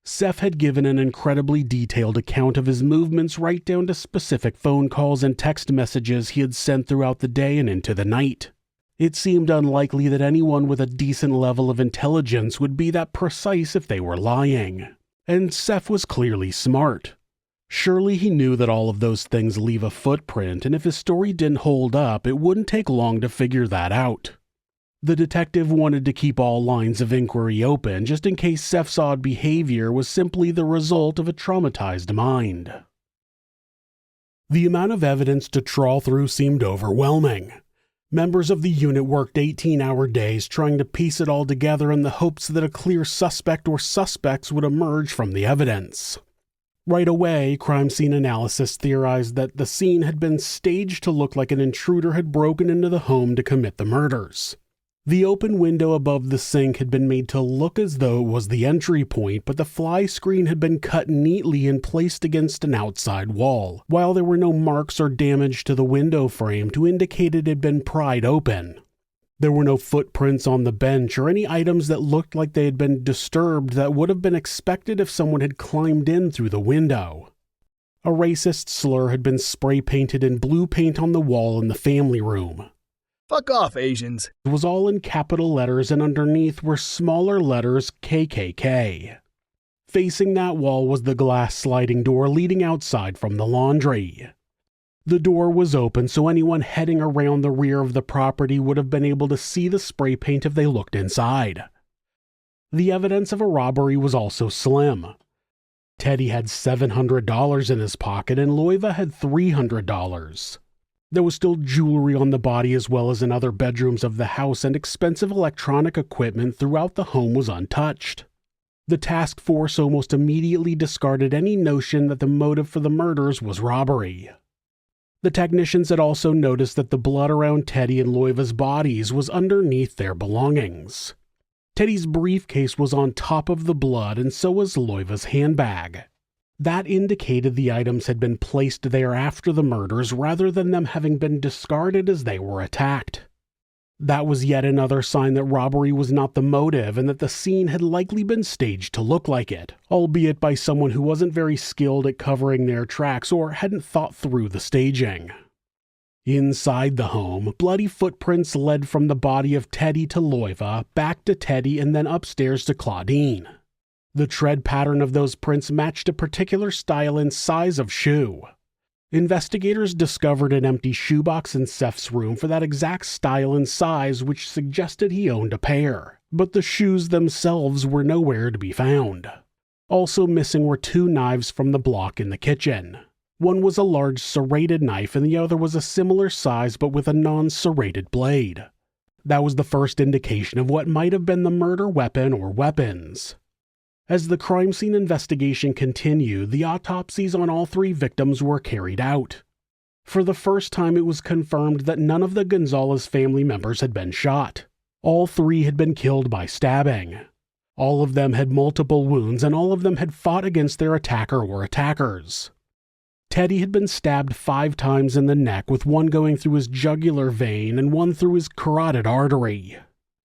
[SPEAKER 1] Seph had given an incredibly detailed account of his movements right down to specific phone calls and text messages he had sent throughout the day and into the night. It seemed unlikely that anyone with a decent level of intelligence would be that precise if they were lying. And Seph was clearly smart. Surely he knew that all of those things leave a footprint, and if his story didn't hold up, it wouldn't take long to figure that out. The detective wanted to keep all lines of inquiry open just in case Seph's odd behavior was simply the result of a traumatized mind. The amount of evidence to trawl through seemed overwhelming. Members of the unit worked 18-hour days trying to piece it all together in the hopes that a clear suspect or suspects would emerge from the evidence. Right away, crime scene analysis theorized that the scene had been staged to look like an intruder had broken into the home to commit the murders. The open window above the sink had been made to look as though it was the entry point, but the fly screen had been cut neatly and placed against an outside wall, while there were no marks or damage to the window frame to indicate it had been pried open. There were no footprints on the bench or any items that looked like they had been disturbed that would have been expected if someone had climbed in through the window. A racist slur had been spray painted in blue paint on the wall in the family room.
[SPEAKER 2] "Fuck off, Asians."
[SPEAKER 1] It was all in capital letters, and underneath were smaller letters KKK. Facing that wall was the glass sliding door leading outside from the laundry. The door was open, so anyone heading around the rear of the property would have been able to see the spray paint if they looked inside. The evidence of a robbery was also slim. Teddy had $700 in his pocket and Loiva had $300. There was still jewelry on the body as well as in other bedrooms of the house, and expensive electronic equipment throughout the home was untouched. The task force almost immediately discarded any notion that the motive for the murders was robbery. The technicians had also noticed that the blood around Teddy and Loiva's bodies was underneath their belongings. Teddy's briefcase was on top of the blood, and so was Loiva's handbag. That indicated the items had been placed there after the murders rather than them having been discarded as they were attacked. That was yet another sign that robbery was not the motive and that the scene had likely been staged to look like it, albeit by someone who wasn't very skilled at covering their tracks or hadn't thought through the staging. Inside the home, bloody footprints led from the body of Teddy to Loiva, back to Teddy, and then upstairs to Claudine. The tread pattern of those prints matched a particular style and size of shoe. Investigators discovered an empty shoebox in Seph's room for that exact style and size, which suggested he owned a pair, but the shoes themselves were nowhere to be found. Also missing were 2 knives from the block in the kitchen. One was a large serrated knife and the other was a similar size but with a non-serrated blade. That was the first indication of what might have been the murder weapon or weapons. As the crime scene investigation continued, the autopsies on all 3 victims were carried out. For the first time, it was confirmed that none of the Gonzalez family members had been shot. All 3 had been killed by stabbing. All of them had multiple wounds, and all of them had fought against their attacker or attackers. Teddy had been stabbed 5 times in the neck, with one going through his jugular vein and one through his carotid artery.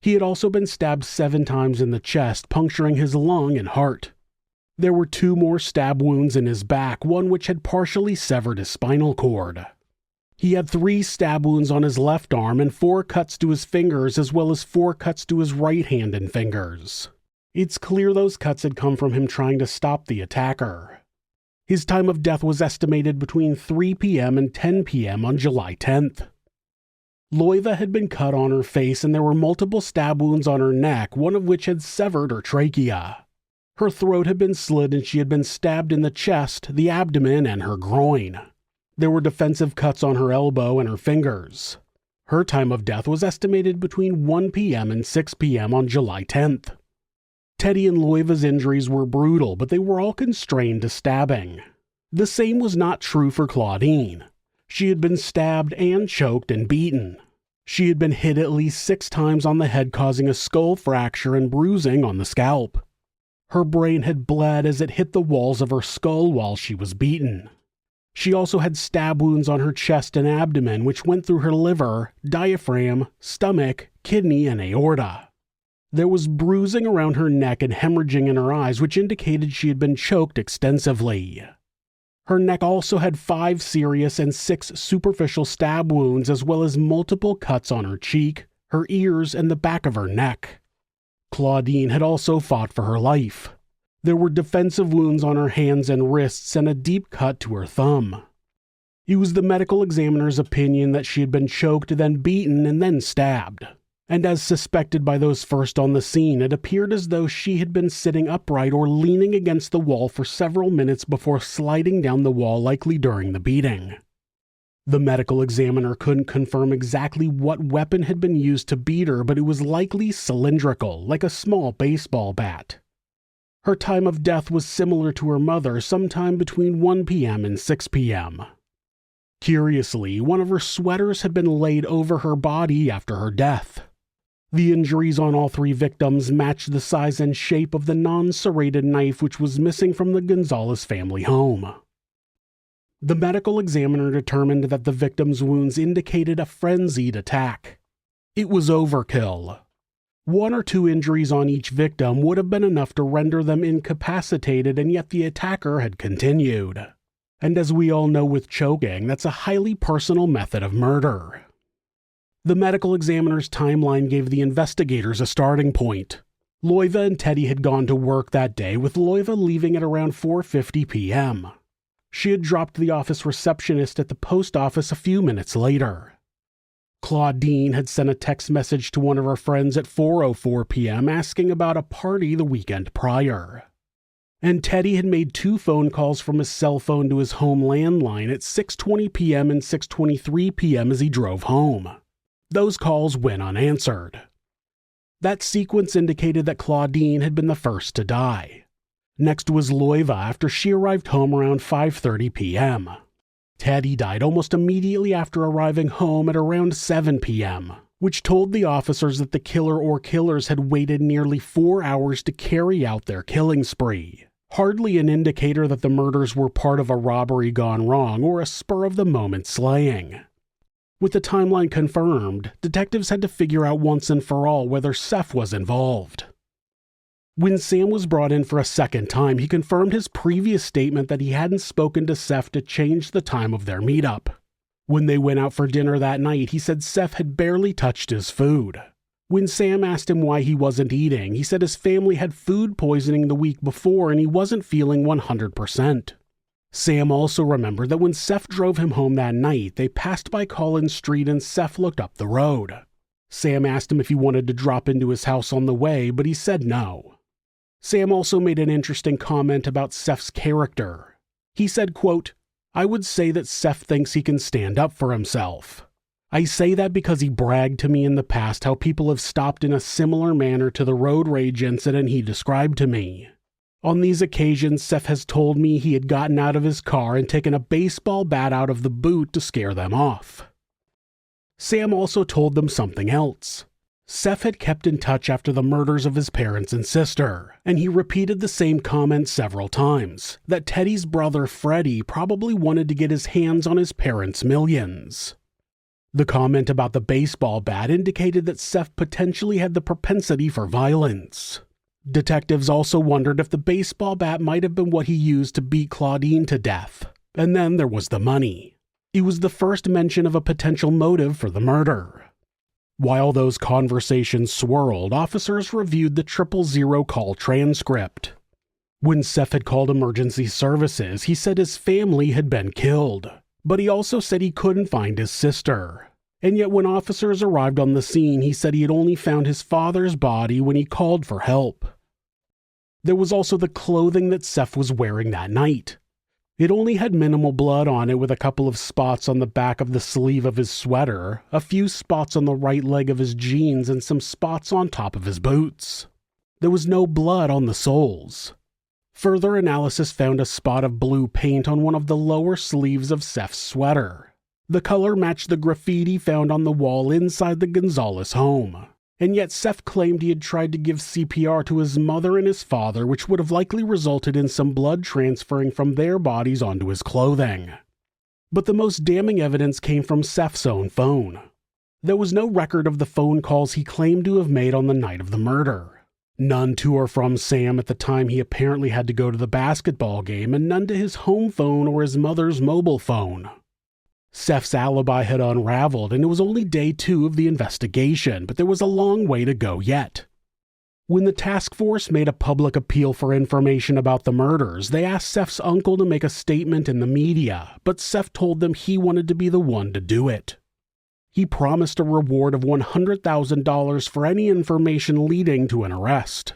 [SPEAKER 1] He had also been stabbed 7 times in the chest, puncturing his lung and heart. There were 2 more stab wounds in his back, one which had partially severed his spinal cord. He had 3 stab wounds on his left arm and 4 cuts to his fingers, as well as 4 cuts to his right hand and fingers. It's clear those cuts had come from him trying to stop the attacker. His time of death was estimated between 3 p.m. and 10 p.m. on July 10th. Loiva had been cut on her face and there were multiple stab wounds on her neck, one of which had severed her trachea. Her throat had been slit and she had been stabbed in the chest, the abdomen, and her groin. There were defensive cuts on her elbow and her fingers. Her time of death was estimated between 1 p.m. and 6 p.m. on July 10th. Teddy and Loiva's injuries were brutal, but they were all constrained to stabbing. The same was not true for Claudine. She had been stabbed and choked and beaten. She had been hit at least 6 times on the head, causing a skull fracture and bruising on the scalp. Her brain had bled as it hit the walls of her skull while she was beaten. She also had stab wounds on her chest and abdomen which went through her liver, diaphragm, stomach, kidney, and aorta. There was bruising around her neck and hemorrhaging in her eyes, which indicated she had been choked extensively. Her neck also had 5 serious and 6 superficial stab wounds, as well as multiple cuts on her cheek, her ears, and the back of her neck. Claudine had also fought for her life. There were defensive wounds on her hands and wrists and a deep cut to her thumb. It was the medical examiner's opinion that she had been choked, then beaten, and then stabbed. And as suspected by those first on the scene, it appeared as though she had been sitting upright or leaning against the wall for several minutes before sliding down the wall, likely during the beating. The medical examiner couldn't confirm exactly what weapon had been used to beat her, but it was likely cylindrical, like a small baseball bat. Her time of death was similar to her mother, sometime between 1 p.m. and 6 p.m. Curiously, one of her sweaters had been laid over her body after her death. The injuries on all 3 victims matched the size and shape of the non-serrated knife which was missing from the Gonzalez family home. The medical examiner determined that the victims' wounds indicated a frenzied attack. It was overkill. 1 or 2 injuries on each victim would have been enough to render them incapacitated, and yet the attacker had continued. And as we all know with choking, that's a highly personal method of murder. The medical examiner's timeline gave the investigators a starting point. Loiva and Teddy had gone to work that day, with Loiva leaving at around 4:50 p.m. She had dropped the office receptionist at the post office a few minutes later. Claudine had sent a text message to one of her friends at 4:04 p.m. asking about a party the weekend prior. And Teddy had made 2 phone calls from his cell phone to his home landline at 6:20 p.m. and 6:23 p.m. as he drove home. Those calls went unanswered. That sequence indicated that Claudine had been the first to die. Next was Loiva after she arrived home around 5:30 p.m. Teddy died almost immediately after arriving home at around 7 p.m., which told the officers that the killer or killers had waited nearly 4 hours to carry out their killing spree. Hardly an indicator that the murders were part of a robbery gone wrong or a spur-of-the-moment slaying. With the timeline confirmed, detectives had to figure out once and for all whether Seph was involved. When Sam was brought in for a second time, he confirmed his previous statement that he hadn't spoken to Seph to change the time of their meetup. When they went out for dinner that night, he said Seph had barely touched his food. When Sam asked him why he wasn't eating, he said his family had food poisoning the week before and he wasn't feeling 100%. Sam also remembered that when Seph drove him home that night, they passed by Collins Street and Seph looked up the road. Sam asked him if he wanted to drop into his house on the way, but he said no. Sam also made an interesting comment about Seph's character. He said, quote, "I would say that Seph thinks he can stand up for himself. I say that because he bragged to me in the past how people have stopped in a similar manner to the road rage incident he described to me. On these occasions, Seph has told me he had gotten out of his car and taken a baseball bat out of the boot to scare them off." Sam also told them something else. Seph had kept in touch after the murders of his parents and sister, and he repeated the same comment several times, that Teddy's brother Freddie probably wanted to get his hands on his parents' millions. The comment about the baseball bat indicated that Seph potentially had the propensity for violence. Detectives also wondered if the baseball bat might have been what he used to beat Claudine to death. And then there was the money. It was the first mention of a potential motive for the murder. While those conversations swirled, officers reviewed the 000 call transcript. When Seph had called emergency services, he said his family had been killed, but he also said he couldn't find his sister. And yet when officers arrived on the scene, he said he had only found his father's body when he called for help. There was also the clothing that Seph was wearing that night. It only had minimal blood on it, with a couple of spots on the back of the sleeve of his sweater, a few spots on the right leg of his jeans, and some spots on top of his boots. There was no blood on the soles. Further analysis found a spot of blue paint on one of the lower sleeves of Seph's sweater. The color matched the graffiti found on the wall inside the Gonzalez home. And yet Seph claimed he had tried to give CPR to his mother and his father, which would have likely resulted in some blood transferring from their bodies onto his clothing. But the most damning evidence came from Seph's own phone. There was no record of the phone calls he claimed to have made on the night of the murder. None to or from Sam at the time he apparently had to go to the basketball game, and none to his home phone or his mother's mobile phone. Seph's alibi had unraveled, and it was only day 2 of the investigation, but there was a long way to go yet. When the task force made a public appeal for information about the murders, they asked Seph's uncle to make a statement in the media, but Seph told them he wanted to be the one to do it. He promised a reward of $100,000 for any information leading to an arrest.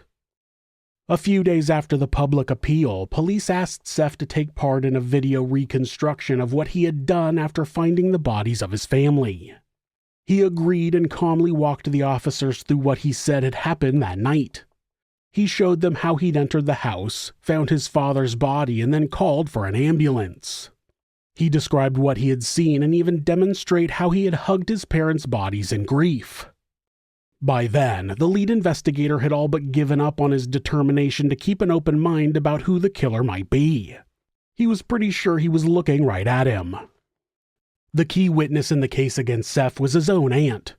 [SPEAKER 1] A few days after the public appeal, police asked Seph to take part in a video reconstruction of what he had done after finding the bodies of his family. He agreed and calmly walked the officers through what he said had happened that night. He showed them how he'd entered the house, found his father's body, and then called for an ambulance. He described what he had seen and even demonstrated how he had hugged his parents' bodies in grief. By then, the lead investigator had all but given up on his determination to keep an open mind about who the killer might be. He was pretty sure he was looking right at him. The key witness in the case against Seph was his own aunt.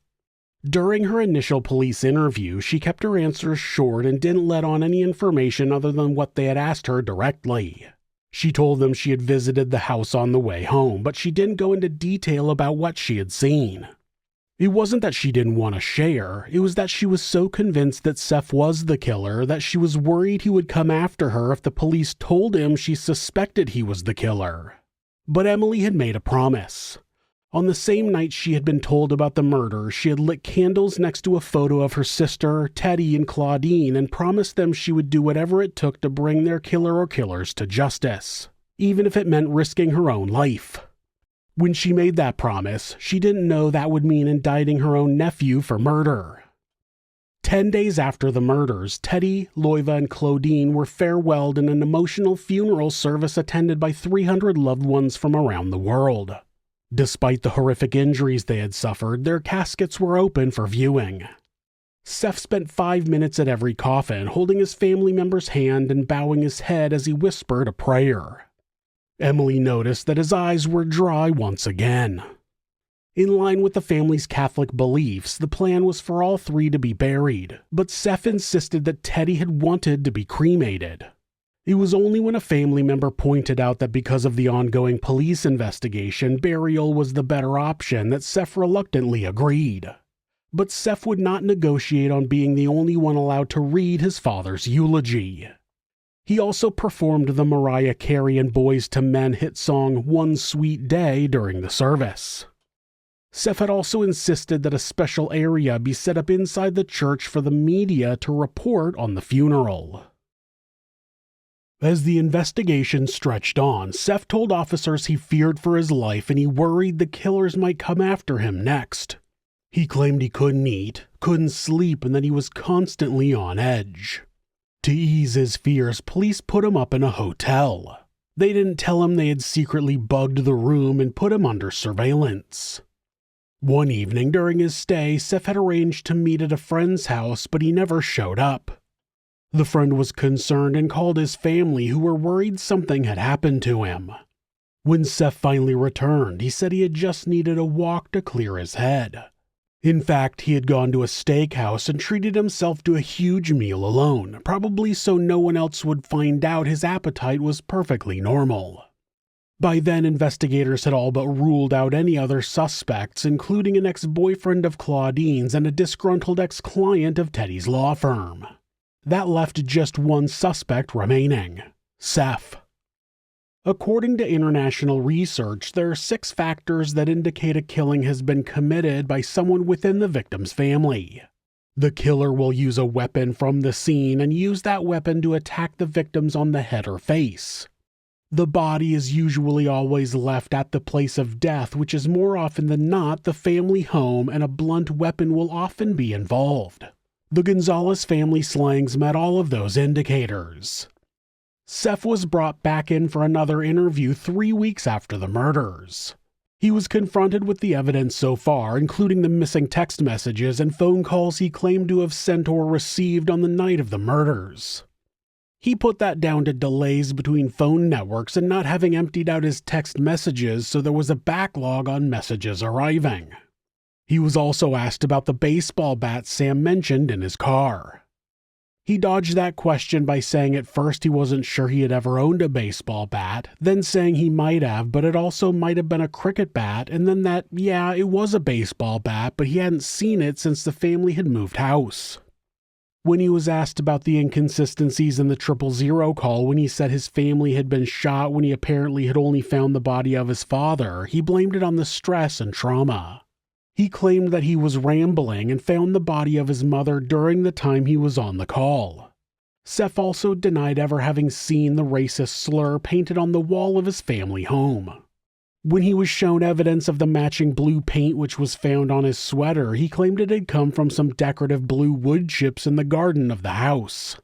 [SPEAKER 1] During her initial police interview, she kept her answers short and didn't let on any information other than what they had asked her directly. She told them she had visited the house on the way home, but she didn't go into detail about what she had seen. It wasn't that she didn't want to share, it was that she was so convinced that Seph was the killer that she was worried he would come after her if the police told him she suspected he was the killer. But Emily had made a promise. On the same night she had been told about the murder, she had lit candles next to a photo of her sister, Teddy, and Claudine, and promised them she would do whatever it took to bring their killer or killers to justice, even if it meant risking her own life. When she made that promise, she didn't know that would mean indicting her own nephew for murder. 10 days after the murders, Teddy, Loiva, and Claudine were farewelled in an emotional funeral service attended by 300 loved ones from around the world. Despite the horrific injuries they had suffered, their caskets were open for viewing. Seph spent 5 minutes at every coffin, holding his family member's hand and bowing his head as he whispered a prayer. Emily noticed that his eyes were dry once again. In line with the family's Catholic beliefs, the plan was for all 3 to be buried, but Seph insisted that Teddy had wanted to be cremated. It was only when a family member pointed out that because of the ongoing police investigation, burial was the better option that Seph reluctantly agreed. But Seph would not negotiate on being the only one allowed to read his father's eulogy. He also performed the Mariah Carey and Boyz II Men hit song One Sweet Day during the service. Seph had also insisted that a special area be set up inside the church for the media to report on the funeral. As the investigation stretched on, Seph told officers he feared for his life and he worried the killers might come after him next. He claimed he couldn't eat, couldn't sleep, and that he was constantly on edge. To ease his fears, police put him up in a hotel. They didn't tell him they had secretly bugged the room and put him under surveillance. One evening during his stay, Seph had arranged to meet at a friend's house, but he never showed up. The friend was concerned and called his family, who were worried something had happened to him. When Seph finally returned, he said he had just needed a walk to clear his head. In fact, he had gone to a steakhouse and treated himself to a huge meal alone, probably so no one else would find out his appetite was perfectly normal. By then, investigators had all but ruled out any other suspects, including an ex-boyfriend of Claudine's and a disgruntled ex-client of Teddy's law firm. That left just one suspect remaining: Seph. According to international research, there are 6 factors that indicate a killing has been committed by someone within the victim's family. The killer will use a weapon from the scene and use that weapon to attack the victims on the head or face. The body is usually always left at the place of death, which is more often than not the family home, and a blunt weapon will often be involved. The Gonzalez family slangs met all of those indicators. Seph was brought back in for another interview 3 weeks after the murders. He was confronted with the evidence so far, including the missing text messages and phone calls he claimed to have sent or received on the night of the murders. He put that down to delays between phone networks and not having emptied out his text messages, so there was a backlog on messages arriving. He was also asked about the baseball bat Sam mentioned in his car. He dodged that question by saying at first he wasn't sure he had ever owned a baseball bat, then saying he might have, but it also might have been a cricket bat, and then that, yeah, it was a baseball bat, but he hadn't seen it since the family had moved house. When he was asked about the inconsistencies in the 000 call when he said his family had been shot when he apparently had only found the body of his father, he blamed it on the stress and trauma. He claimed that he was rambling and found the body of his mother during the time he was on the call. Seph also denied ever having seen the racist slur painted on the wall of his family home. When he was shown evidence of the matching blue paint which was found on his sweater, he claimed it had come from some decorative blue wood chips in the garden of the house.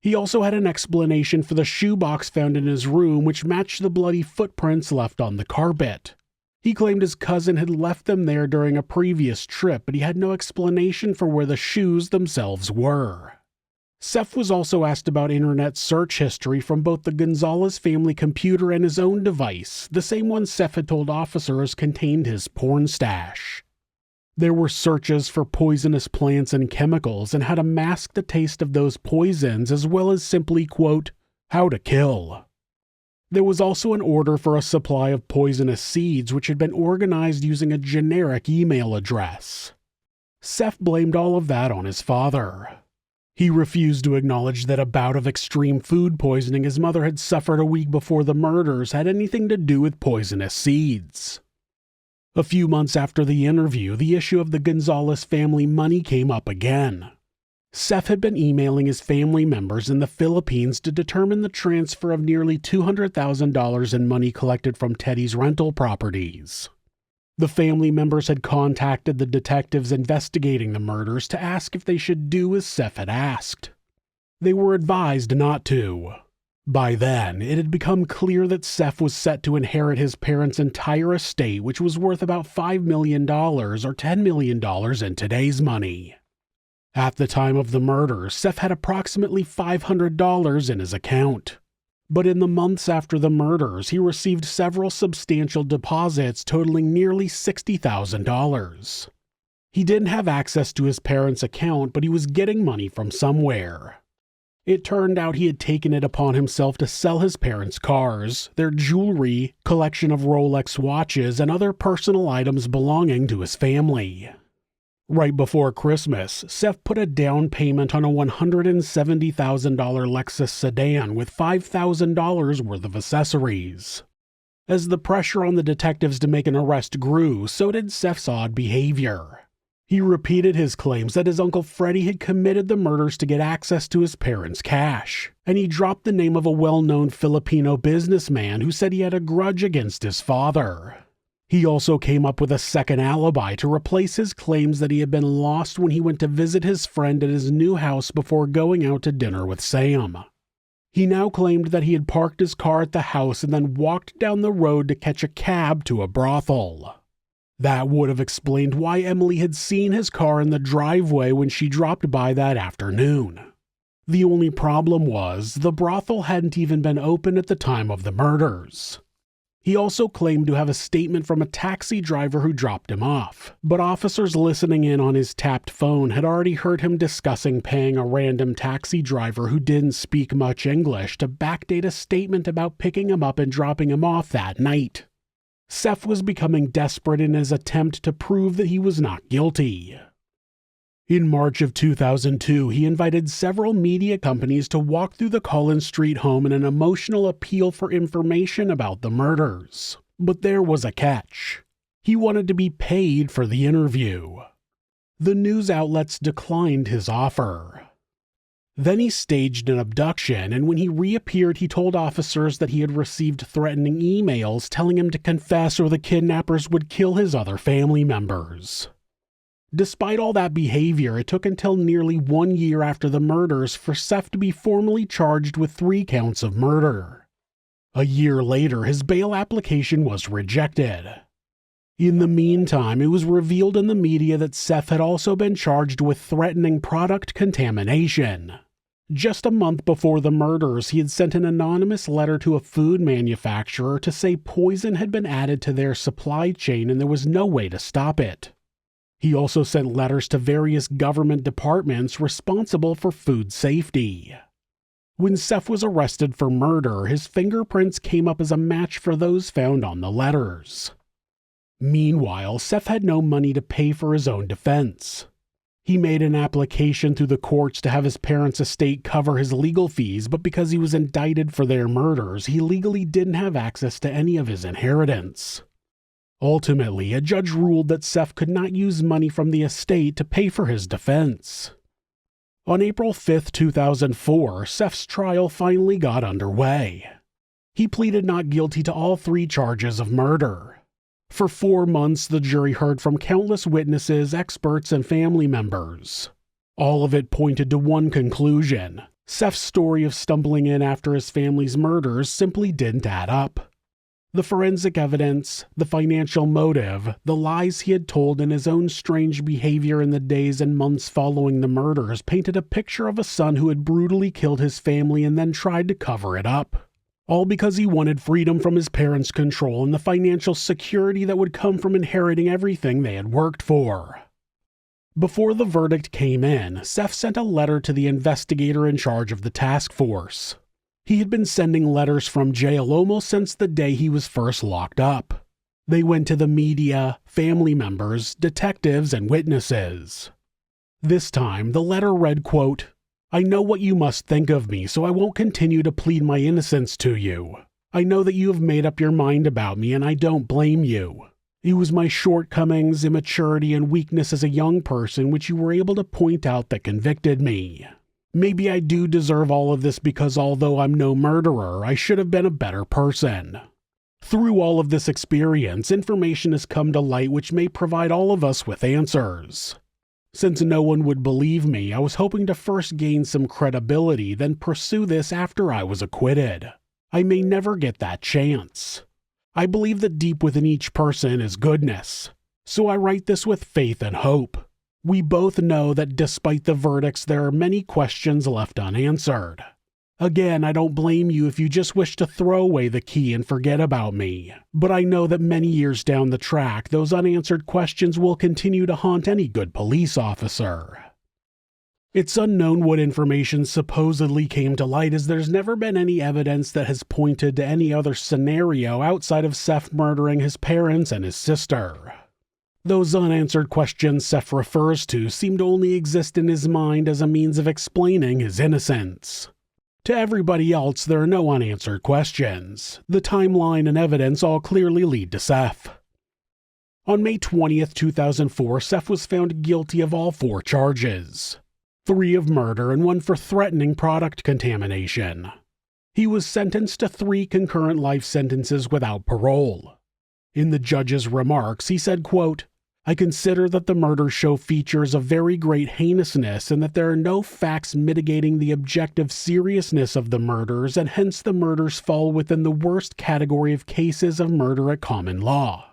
[SPEAKER 1] He also had an explanation for the shoebox found in his room which matched the bloody footprints left on the carpet. He claimed his cousin had left them there during a previous trip, but he had no explanation for where the shoes themselves were. Seph was also asked about internet search history from both the Gonzalez family computer and his own device, the same one Seph had told officers contained his porn stash. There were searches for poisonous plants and chemicals and how to mask the taste of those poisons, as well as simply, quote, how to kill. There was also an order for a supply of poisonous seeds which had been organized using a generic email address. Seph blamed all of that on his father. He refused to acknowledge that a bout of extreme food poisoning his mother had suffered a week before the murders had anything to do with poisonous seeds. A few months after the interview, the issue of the Gonzalez family money came up again. Seph had been emailing his family members in the Philippines to determine the transfer of nearly $200,000 in money collected from Teddy's rental properties. The family members had contacted the detectives investigating the murders to ask if they should do as Seph had asked. They were advised not to. By then, it had become clear that Seph was set to inherit his parents' entire estate, which was worth about $5 million or $10 million in today's money. At the time of the murder, Seph had approximately $500 in his account. But in the months after the murders, he received several substantial deposits totaling nearly $60,000. He didn't have access to his parents' account, but he was getting money from somewhere. It turned out he had taken it upon himself to sell his parents' cars, their jewelry, collection of Rolex watches, and other personal items belonging to his family. Right before Christmas, Seph put a down payment on a $170,000 Lexus sedan with $5,000 worth of accessories. As the pressure on the detectives to make an arrest grew, so did Seph's odd behavior. He repeated his claims that his Uncle Freddie had committed the murders to get access to his parents' cash, and he dropped the name of a well-known Filipino businessman who said he had a grudge against his father. He also came up with a second alibi to replace his claims that he had been lost when he went to visit his friend at his new house before going out to dinner with Sam. He now claimed that he had parked his car at the house and then walked down the road to catch a cab to a brothel. That would have explained why Emily had seen his car in the driveway when she dropped by that afternoon. The only problem was the brothel hadn't even been open at the time of the murders. He also claimed to have a statement from a taxi driver who dropped him off, but officers listening in on his tapped phone had already heard him discussing paying a random taxi driver who didn't speak much English to backdate a statement about picking him up and dropping him off that night. Seph was becoming desperate in his attempt to prove that he was not guilty. In March of 2002, he invited several media companies to walk through the Collins Street home in an emotional appeal for information about the murders. But there was a catch. He wanted to be paid for the interview. The news outlets declined his offer. Then he staged an abduction, and when he reappeared, he told officers that he had received threatening emails telling him to confess or the kidnappers would kill his other family members. Despite all that behavior, it took until nearly 1 year after the murders for Seph to be formally charged with 3 counts of murder. A year later, his bail application was rejected. In the meantime, it was revealed in the media that Seph had also been charged with threatening product contamination. Just a month before the murders, he had sent an anonymous letter to a food manufacturer to say poison had been added to their supply chain and there was no way to stop it. He also sent letters to various government departments responsible for food safety. When Seph was arrested for murder, his fingerprints came up as a match for those found on the letters. Meanwhile, Seph had no money to pay for his own defense. He made an application through the courts to have his parents' estate cover his legal fees, but because he was indicted for their murders, he legally didn't have access to any of his inheritance. Ultimately, a judge ruled that Seph could not use money from the estate to pay for his defense. On April 5, 2004, Seph's trial finally got underway. He pleaded not guilty to all 3 charges of murder. For 4 months, the jury heard from countless witnesses, experts, and family members. All of it pointed to one conclusion: Seph's story of stumbling in after his family's murders simply didn't add up. The forensic evidence, the financial motive, the lies he had told, and his own strange behavior in the days and months following the murders painted a picture of a son who had brutally killed his family and then tried to cover it up. All because he wanted freedom from his parents' control and the financial security that would come from inheriting everything they had worked for. Before the verdict came in, Seph sent a letter to the investigator in charge of the task force. He had been sending letters from jail almost since the day he was first locked up. They went to the media, family members, detectives, and witnesses. This time, the letter read, quote, "I know what you must think of me, so I won't continue to plead my innocence to you. I know that you have made up your mind about me, and I don't blame you. It was my shortcomings, immaturity, and weakness as a young person which you were able to point out that convicted me. Maybe I do deserve all of this because although I'm no murderer, I should have been a better person. Through all of this experience, information has come to light which may provide all of us with answers. Since no one would believe me, I was hoping to first gain some credibility, then pursue this after I was acquitted. I may never get that chance. I believe that deep within each person is goodness, so I write this with faith and hope. We both know that despite the verdicts, there are many questions left unanswered. Again, I don't blame you if you just wish to throw away the key and forget about me, but I know that many years down the track, those unanswered questions will continue to haunt any good police officer. It's unknown what information supposedly came to light, as there's never been any evidence that has pointed to any other scenario outside of Seph murdering his parents and his sister. Those unanswered questions Seph refers to seem to only exist in his mind as a means of explaining his innocence. To everybody else, there are no unanswered questions. The timeline and evidence all clearly lead to Seph. On May 20th, 2004, Seph was found guilty of all 4 charges: 3 of murder and 1 for threatening product contamination. He was sentenced to 3 concurrent life sentences without parole. In the judge's remarks, he said, quote, "I consider that the murders show features of very great heinousness and that there are no facts mitigating the objective seriousness of the murders, and hence the murders fall within the worst category of cases of murder at common law."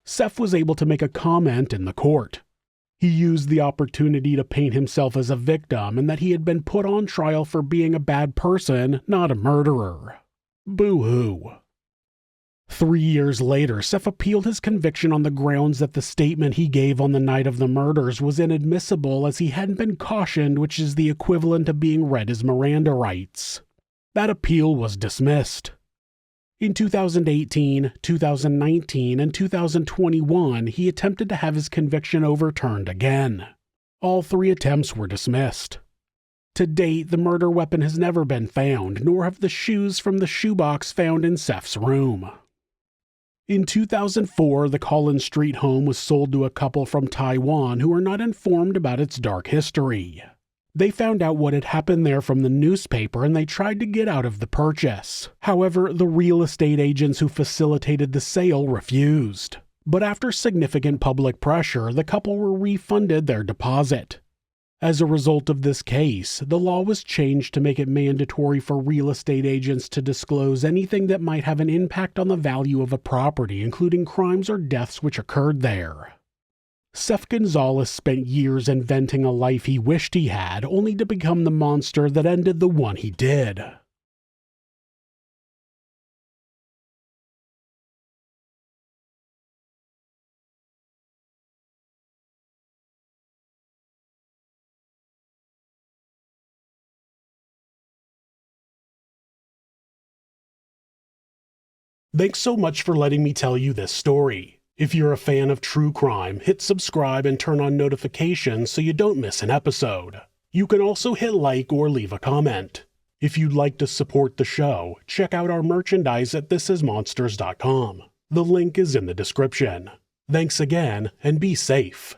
[SPEAKER 1] Seph was able to make a comment in the court. He used the opportunity to paint himself as a victim and that he had been put on trial for being a bad person, not a murderer. Boo-hoo. 3 years later, Seph appealed his conviction on the grounds that the statement he gave on the night of the murders was inadmissible as he hadn't been cautioned, which is the equivalent of being read his Miranda rights. That appeal was dismissed. In 2018, 2019, and 2021, he attempted to have his conviction overturned again. All 3 attempts were dismissed. To date, the murder weapon has never been found, nor have the shoes from the shoebox found in Seph's room. In 2004, the Collins Street home was sold to a couple from Taiwan who were not informed about its dark history. They found out what had happened there from the newspaper and they tried to get out of the purchase. However, the real estate agents who facilitated the sale refused. But after significant public pressure, the couple were refunded their deposit. As a result of this case, the law was changed to make it mandatory for real estate agents to disclose anything that might have an impact on the value of a property, including crimes or deaths which occurred there. Sef Gonzales spent years inventing a life he wished he had, only to become the monster that ended the one he did. Thanks so much for letting me tell you this story. If you're a fan of true crime, hit subscribe and turn on notifications so you don't miss an episode. You can also hit like or leave a comment. If you'd like to support the show, check out our merchandise at thisismonsters.com. The link is in the description. Thanks again, and be safe.